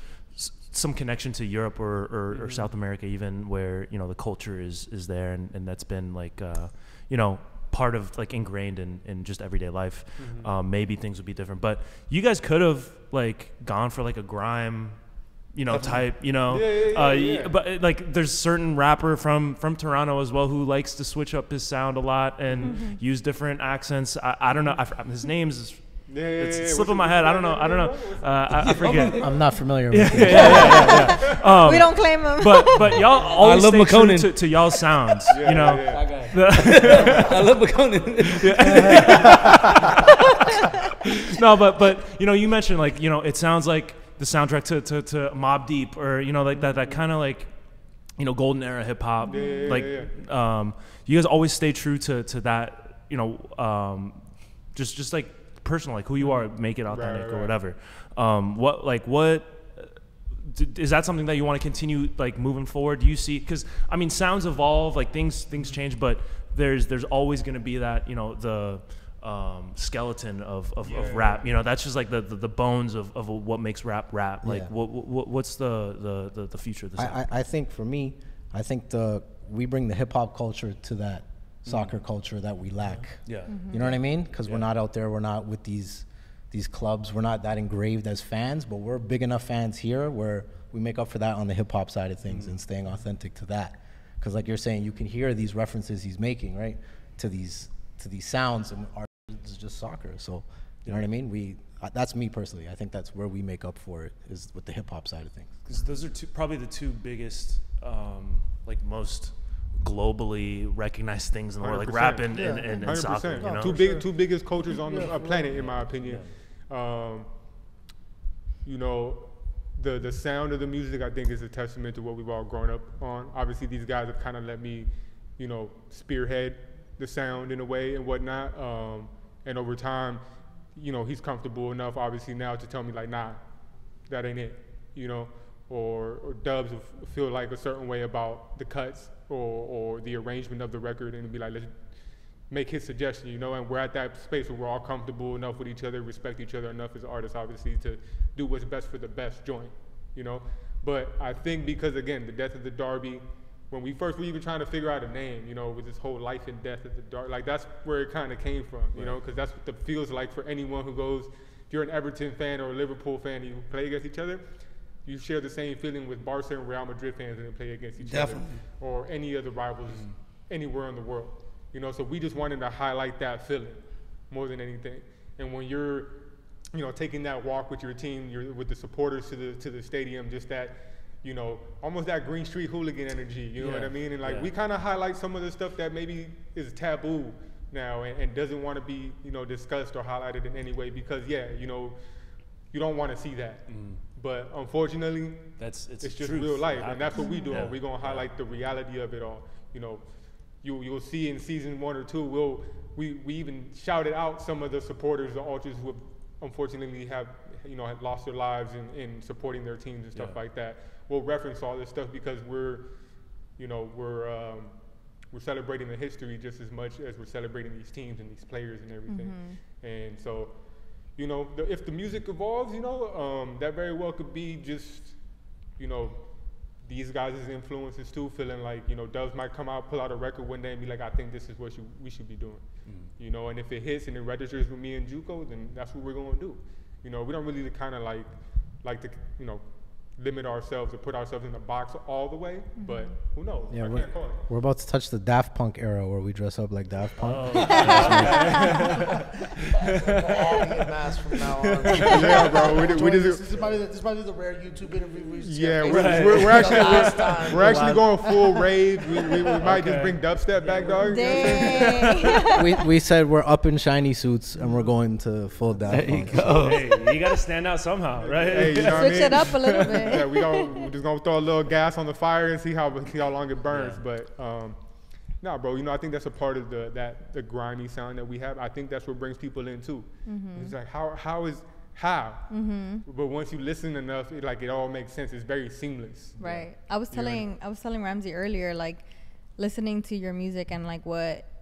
some connection to Europe or South America even where the culture is there and that's been like part of like ingrained in just everyday life, maybe things would be different. But you guys could have like gone for like a grime type, but like there's certain rapper from Toronto as well who likes to switch up his sound a lot and use different accents. I don't know, his name's it's slipping my head. I don't know. I forget. I'm not familiar with it. We don't claim him. But y'all always stay true to y'all's sounds. I love McConan. No, but you mentioned like it sounds like the soundtrack to Mobb Deep or like that kind of like golden era hip hop. You guys always stay true to that. Just like personal, like who you are, make it authentic or whatever. What is that something that you want to continue like moving forward? Do you see, because I mean sounds evolve, like things change, but there's always going to be that the skeleton of rap, that's just like the bones of what makes rap like what's the future of this? I think for me, we bring the hip hop culture to that soccer culture that we lack. You know what I mean? Because we're not out there, we're not with these clubs, we're not that engraved as fans, but we're big enough fans here where we make up for that on the hip hop side of things and staying authentic to that. Because like you're saying, you can hear these references he's making, right, to these sounds, and art is just soccer. So you know what I mean? That's me personally. I think that's where we make up for it, is with the hip hop side of things. Because those are probably the two biggest, like most globally recognized things in the world, like rap and soccer. You know? Two biggest cultures on the planet, in my opinion. You know, the sound of the music, I think, is a testament to what we've all grown up on. Obviously, these guys have kind of let me, you know, spearhead the sound in a way and whatnot. And over time, you know, he's comfortable enough, obviously, now to tell me, like, nah, that ain't it, you know? Or Dubs will feel like a certain way about the cuts or the arrangement of the record, and be like, let's make his suggestion, you know? And we're at that space where we're all comfortable enough with each other, respect each other enough as artists, obviously, to do what's best for the best joint, you know? But I think because, again, the death of the Derby, when we first were even trying to figure out a name, you know, with this whole life and death of the Derby, like, that's where it kind of came from, you know? Because that's what it feels like for anyone who goes, if you're an Everton fan or a Liverpool fan, you play against each other, you share the same feeling with Barca and Real Madrid fans when they play against each other, or any other rivals anywhere in the world. You know, so we just wanted to highlight that feeling more than anything. And when you're, you know, taking that walk with your team, you're with the supporters to the stadium, just that, you know, almost that Green Street hooligan energy, you know what I mean? And like, we kind of highlight some of the stuff that maybe is taboo now and doesn't want to be, you know, discussed or highlighted in any way, because you know, you don't want to see that. But unfortunately, it's just real life, and that's what we do. We're gonna highlight the reality of it all. You know, you'll see in season 1 or 2, we even shouted out some of the supporters, the ultras who have unfortunately have lost their lives in supporting their teams and stuff like that. We'll reference all this stuff because we're celebrating the history just as much as we're celebrating these teams and these players and everything. And so, you know, if the music evolves, you know, that very well could be just, you know, these guys' influences too, feeling like, you know, Dubs might come out, pull out a record one day and be like, I think this is what we should be doing. You know, and if it hits and it registers with me and Juco, then that's what we're going to do. You know, we don't really kind of like to, you know, limit ourselves or put ourselves in a box all the way, but who knows? Yeah, we're about to touch the Daft Punk era where we dress up like Daft Punk. All be a mask from now on. Yeah, bro. This might be the rare YouTube interview we we're actually going full rave. We might just bring dubstep back, dog. We said we're up in shiny suits and we're going to full Daft Punk. Hey, you got to stand out somehow, right? Hey, you know Switch it up a little bit. Yeah, we're just gonna throw a little gas on the fire and see how long it burns. But nah, bro, you know, I think that's a part of the grimy sound that we have. I think that's what brings people in too. It's like how. But once you listen enough, it all makes sense. It's very seamless. Right. I was telling Ramsey earlier, like, listening to your music and like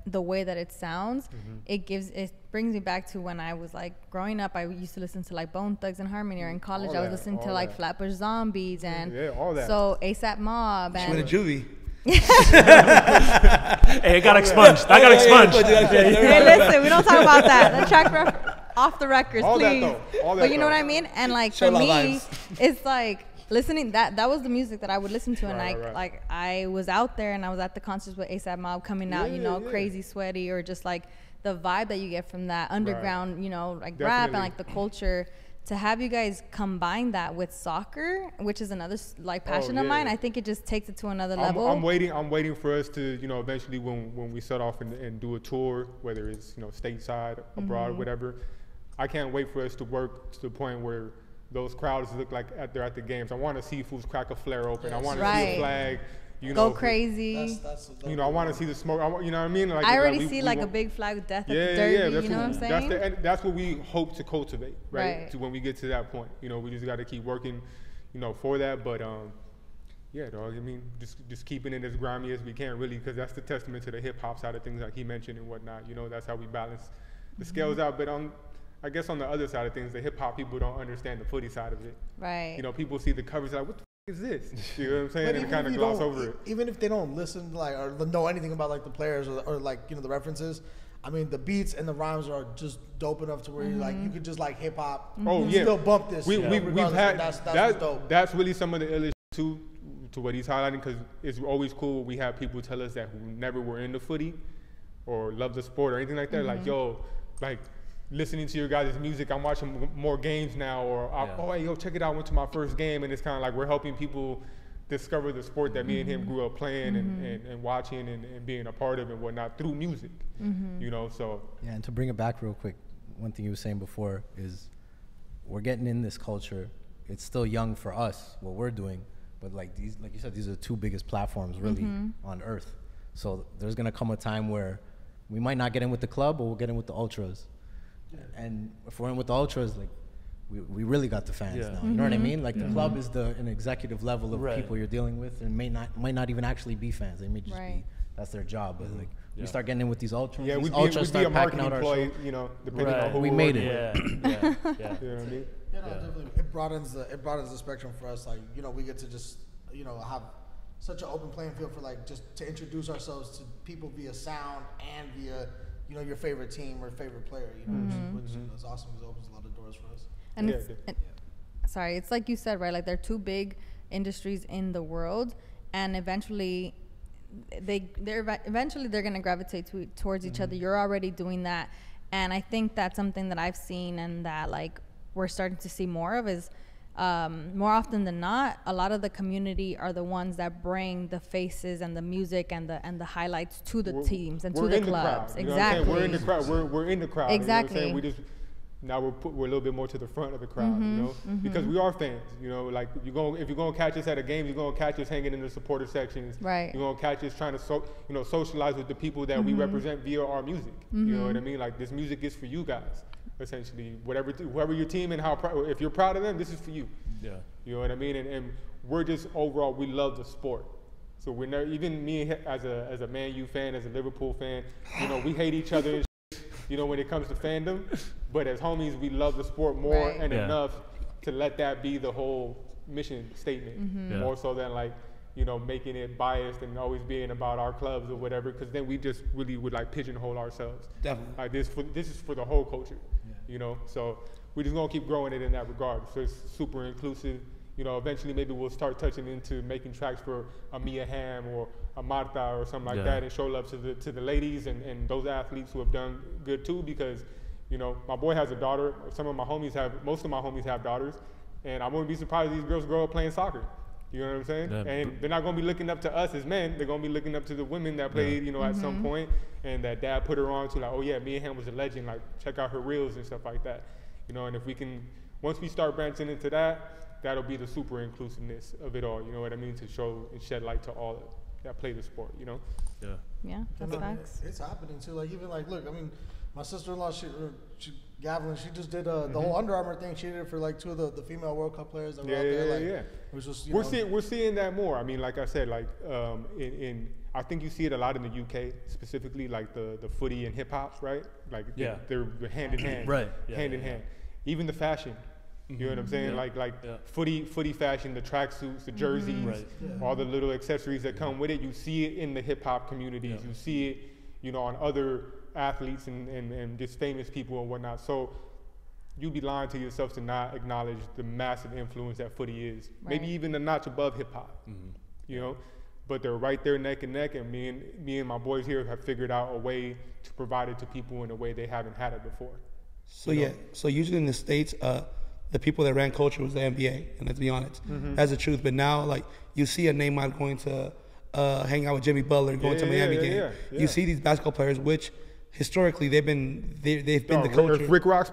the way that it sounds, it brings me back to when I was like growing up. I used to listen to like Bone Thugs and Harmony, or in college I was listening to like Flatbush Zombies and all that. So ASAP Mob and she went to juvie. Hey, it got expunged. I got expunged. Hey, listen, we don't talk about that. The track off the records, all please. But you know what I mean? And like for me, it's like listening that was the music that I would listen to, and like I was out there and I was at the concerts with ASAP Mob coming out, you know, Crazy Sweaty, or just like the vibe that you get from that underground, you know, like rap and like the culture. To have you guys combine that with soccer, which is another like passion of mine, I think it just takes it to another level. I'm waiting for us to, you know, eventually when we set off and do a tour, whether it's, you know, stateside, abroad, whatever. I can't wait for us to work to the point where those crowds look like they're at the games. I want to see fools crack a flare open. I want to see a flag. You know, go crazy. That's you know, I want to see the smoke. You know what I mean? Like, I already see like a big flag with death at the Derby. You know what I'm saying? That's what we hope to cultivate, right? To when we get to that point. You know, we just got to keep working, you know, for that. But yeah, dog. I mean, just keeping it as grimy as we can, really, because that's the testament to the hip hop side of things, like he mentioned and whatnot. You know, that's how we balance the scales out. But I guess on the other side of things, the hip hop people don't understand the footy side of it. Right. You know, people see the covers like, what the is this? You know what I'm saying? And kind of gloss over it. Even if they don't listen, like, or know anything about like the players or like, you know, the references, I mean, the beats and the rhymes are just dope enough to where you're like, you could just like hip hop. Still bump this. We've had that's dope. That's really some of the illest too, to what he's highlighting, because it's always cool. We have people tell us that who never were into footy or love the sport or anything like that. Like, yo, like, listening to your guys' music, I'm watching more games now, or oh, hey, yo, check it out, I went to my first game, and it's kind of like we're helping people discover the sport that me and him grew up playing and watching and being a part of and whatnot through music, you know, so. Yeah, and to bring it back real quick, one thing you were saying before is we're getting in this culture. It's still young for us, what we're doing, but like these, like you said, these are the two biggest platforms really on earth. So there's gonna come a time where we might not get in with the club, but we'll get in with the ultras. And if we're in with the ultras, like we really got the fans now. You know what I mean? Like the club is an executive level of people you're dealing with, and might not even actually be fans. They may just be, that's their job. But like we start getting in with these ultras. Yeah, we'd be a marketing employee, you know, depending on who we made it. You know what I mean? Yeah, no, definitely. It broadens the spectrum for us. Like, you know, we get to just, you know, have such an open playing field for like just to introduce ourselves to people via sound and via, you know, your favorite team or favorite player. You know, which is awesome because it opens a lot of doors for us. And sorry, it's like you said, right? Like they're two big industries in the world, and eventually they're gonna gravitate towards each other. You're already doing that, and I think that's something that I've seen and that like we're starting to see more of is more often than not, a lot of the community are the ones that bring the faces and the music and the highlights to the teams and to the clubs. Exactly. We're in the crowd. We're in the crowd. Exactly. You know what I'm saying? Now we're a little bit more to the front of the crowd, you know, because we are fans. You know, like if you're gonna catch us at a game, you're gonna catch us hanging in the supporter sections. Right. You're gonna catch us trying to socialize with the people that we represent via our music. You know what I mean? Like this music is for you guys, essentially. Whoever your team and if you're proud of them, this is for you. Yeah. You know what I mean? And we're just overall, we love the sport. So we're never, even me as a Man U fan, as a Liverpool fan, you know, we hate each other. You know, when it comes to fandom, but as homies, we love the sport more and enough to let that be the whole mission statement, more so than like, you know, making it biased and always being about our clubs or whatever, because then we just really would like pigeonhole ourselves. Definitely. Like this is for the whole culture, you know. So we're just gonna keep growing it in that regard. So it's super inclusive. You know, eventually maybe we'll start touching into making tracks for a Mia Hamm or a Marta or something like that, and show love to the ladies and those athletes who have done good too, because, you know, my boy has a daughter. Most of my homies have daughters, and I wouldn't be surprised if these girls grow up playing soccer. You know what I'm saying? Yeah. And they're not gonna be looking up to us as men. They're gonna be looking up to the women that played, you know, at some point, and that dad put her on to like, oh yeah, Mia Hamm was a legend. Like, check out her reels and stuff like that. You know, and if we can, once we start branching into that, that'll be the super inclusiveness of it all. You know what I mean? To show and shed light to all that play the sport. You know? Yeah, that's facts. It's happening too. Like even like, look, I mean, my sister-in-law, she Gavelin, she just did the whole Under Armour thing. She did it for like two of the female World Cup players that were out there. Like, it was just, we're seeing that more. I mean, like I said, like I think you see it a lot in the UK specifically, like the footy and hip hop, right? Like they're hand in hand, hand in hand. Even the fashion. You know what I'm saying? Like footy fashion, the tracksuits, the jerseys, all the little accessories that come with it. You see it in the hip hop communities. You see it, you know, on other athletes and just famous people and whatnot. So you'd be lying to yourself to not acknowledge the massive influence that footy is. Maybe even a notch above hip hop. You know, but they're right there neck and neck. And me and my boys here have figured out a way to provide it to people in a way they haven't had it before. So so usually in the States, the people that ran culture was the NBA, and let's be honest, that's the truth. But now, like, you see a Neymar going to hang out with Jimmy Butler, going to Miami game. You see these basketball players, which historically they've been the culture. If Rick Ross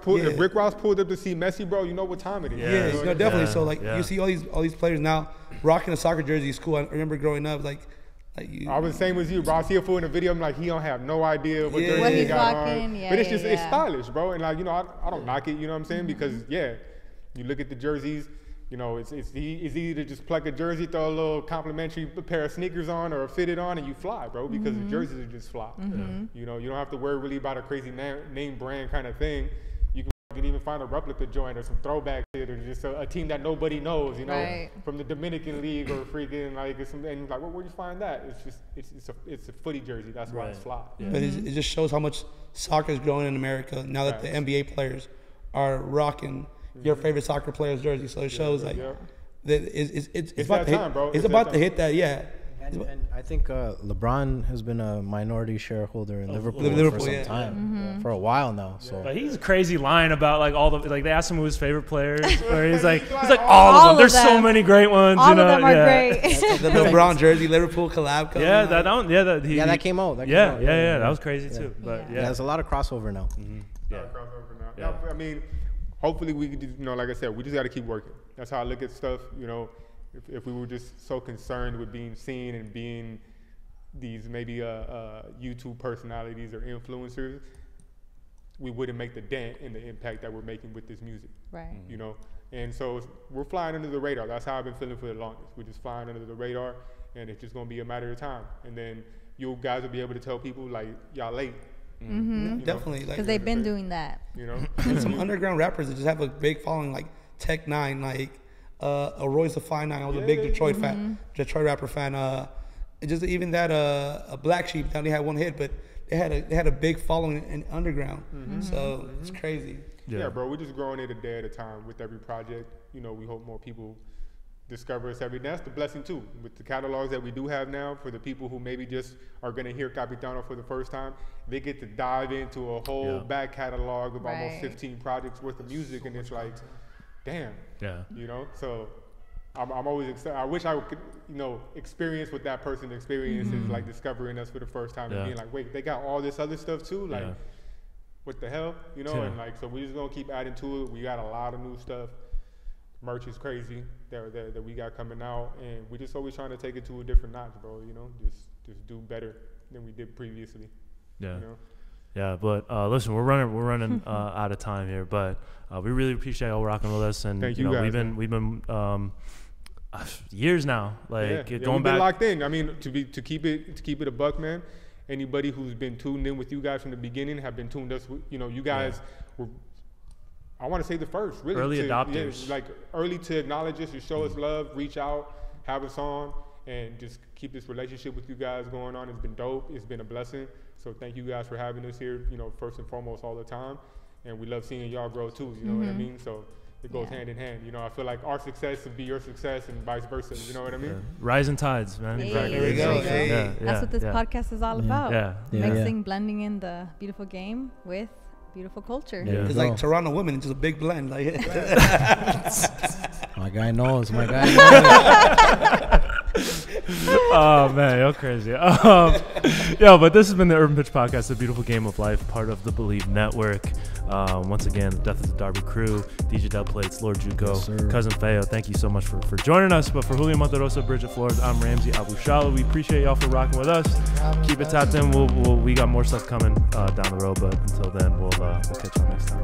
pulled up to see Messi, bro, you know what time it is. You know, definitely. So like, you see all these players now rocking a soccer jersey. It's cool. I remember growing up, I was the same as you, bro. I see a fool in the video, I'm like, he don't have no idea what jersey he got on. But it's just it's stylish, bro. And like, you know, I don't knock it, you know what I'm saying? Because you look at the jerseys, you know, it's easy to just pluck a jersey, throw a little complimentary pair of sneakers on or fit it on, and you fly, bro, because the jerseys are just fly. You know, you don't have to worry really about a crazy name brand kind of thing. You can even find a replica joint or some throwback shit or just a team that nobody knows, you know, from the Dominican League or freaking like, and like, where'd you find that? It's just, it's a footy jersey. That's why it's fly. But it just shows how much soccer is growing in America now that the NBA players are rocking your favorite soccer player's jersey. So it shows like that it's about to hit, bro. It's about to hit that, And I think LeBron has been a minority shareholder in Liverpool for some time, for a while now. So, but he's crazy lying about like all the like. They asked him who his favorite players, where he's like all of them. There's so many great ones. All you know? of them are great. The LeBron jersey Liverpool collab. Yeah, that came out. That was crazy too. But there's a lot of crossover now. Yeah. I mean, hopefully we could, like I said, we just got to keep working. That's how I look at stuff. If we were just so concerned with being seen and being these maybe YouTube personalities or influencers, we wouldn't make the dent in the impact that we're making with this music. Right. And so we're flying under the radar. That's how I've been feeling for the longest. We're just flying under the radar, and it's just going to be a matter of time. And then you guys will be able to tell people, like, y'all late. Definitely. Because they've been doing that. And some underground rappers that just have a big following, like Tech Nine, like a Royce the Fine Nine. I was a big Detroit rapper fan. Just even that a Black Sheep, they only had one hit, but they had a big following in underground. So it's crazy. Yeah, bro, we're just growing it a day at a time with every project. We hope more people discover us every day. That's the blessing too. With the catalogs that we do have now, for the people who maybe just are going to hear Capitano for the first time, they get to dive into a whole back catalog of almost 15 projects worth of music, and it's like, damn. Yeah. So I'm always excited. I wish I could, experience what that person experiences, like discovering us for the first time and being like, wait, they got all this other stuff too? Like, what the hell? And like, so we're just going to keep adding to it. We got a lot of new stuff. Merch is crazy that we got coming out, and we're just always trying to take it to a different notch, bro. Just do better than we did previously. Yeah. Yeah, but listen, we're running out of time here, but we really appreciate y'all rocking with us, and thank you guys, we've been years now, like going we've back been locked in. I mean, to keep it a buck, man. Anybody who's been tuned in with you guys from the beginning have been tuned us. You guys were, I want to say, the first really early adopters, like early to acknowledge us, to show us love, reach out, have us on, and just keep this relationship with you guys going on. It's been dope. It's been a blessing. So thank you guys for having us here, first and foremost all the time. And we love seeing y'all grow too, you know what I mean? So it goes hand in hand. I feel like our success would be your success and vice versa, you know what I mean? Yeah. Rising tides, man. Exactly. There we go. That's what this podcast is all about. Mixing, blending in the beautiful game with beautiful culture. It's like Toronto women, it's just a big blend. Like my guy knows. Oh man, you're crazy. But this has been the Urban Pitch Podcast, a beautiful game of life, part of the Believe Network. Once again, Death of the Derby crew, DJ Dubplates, Lord Juco, Cousin Feo, thank you so much for joining us. But for Julian Monterosa, Bridget Flores, I'm Ramsey Abushala. We appreciate y'all for rocking with us. Keep it tapped in. We got more stuff coming down the road, but until then, we'll catch you next time.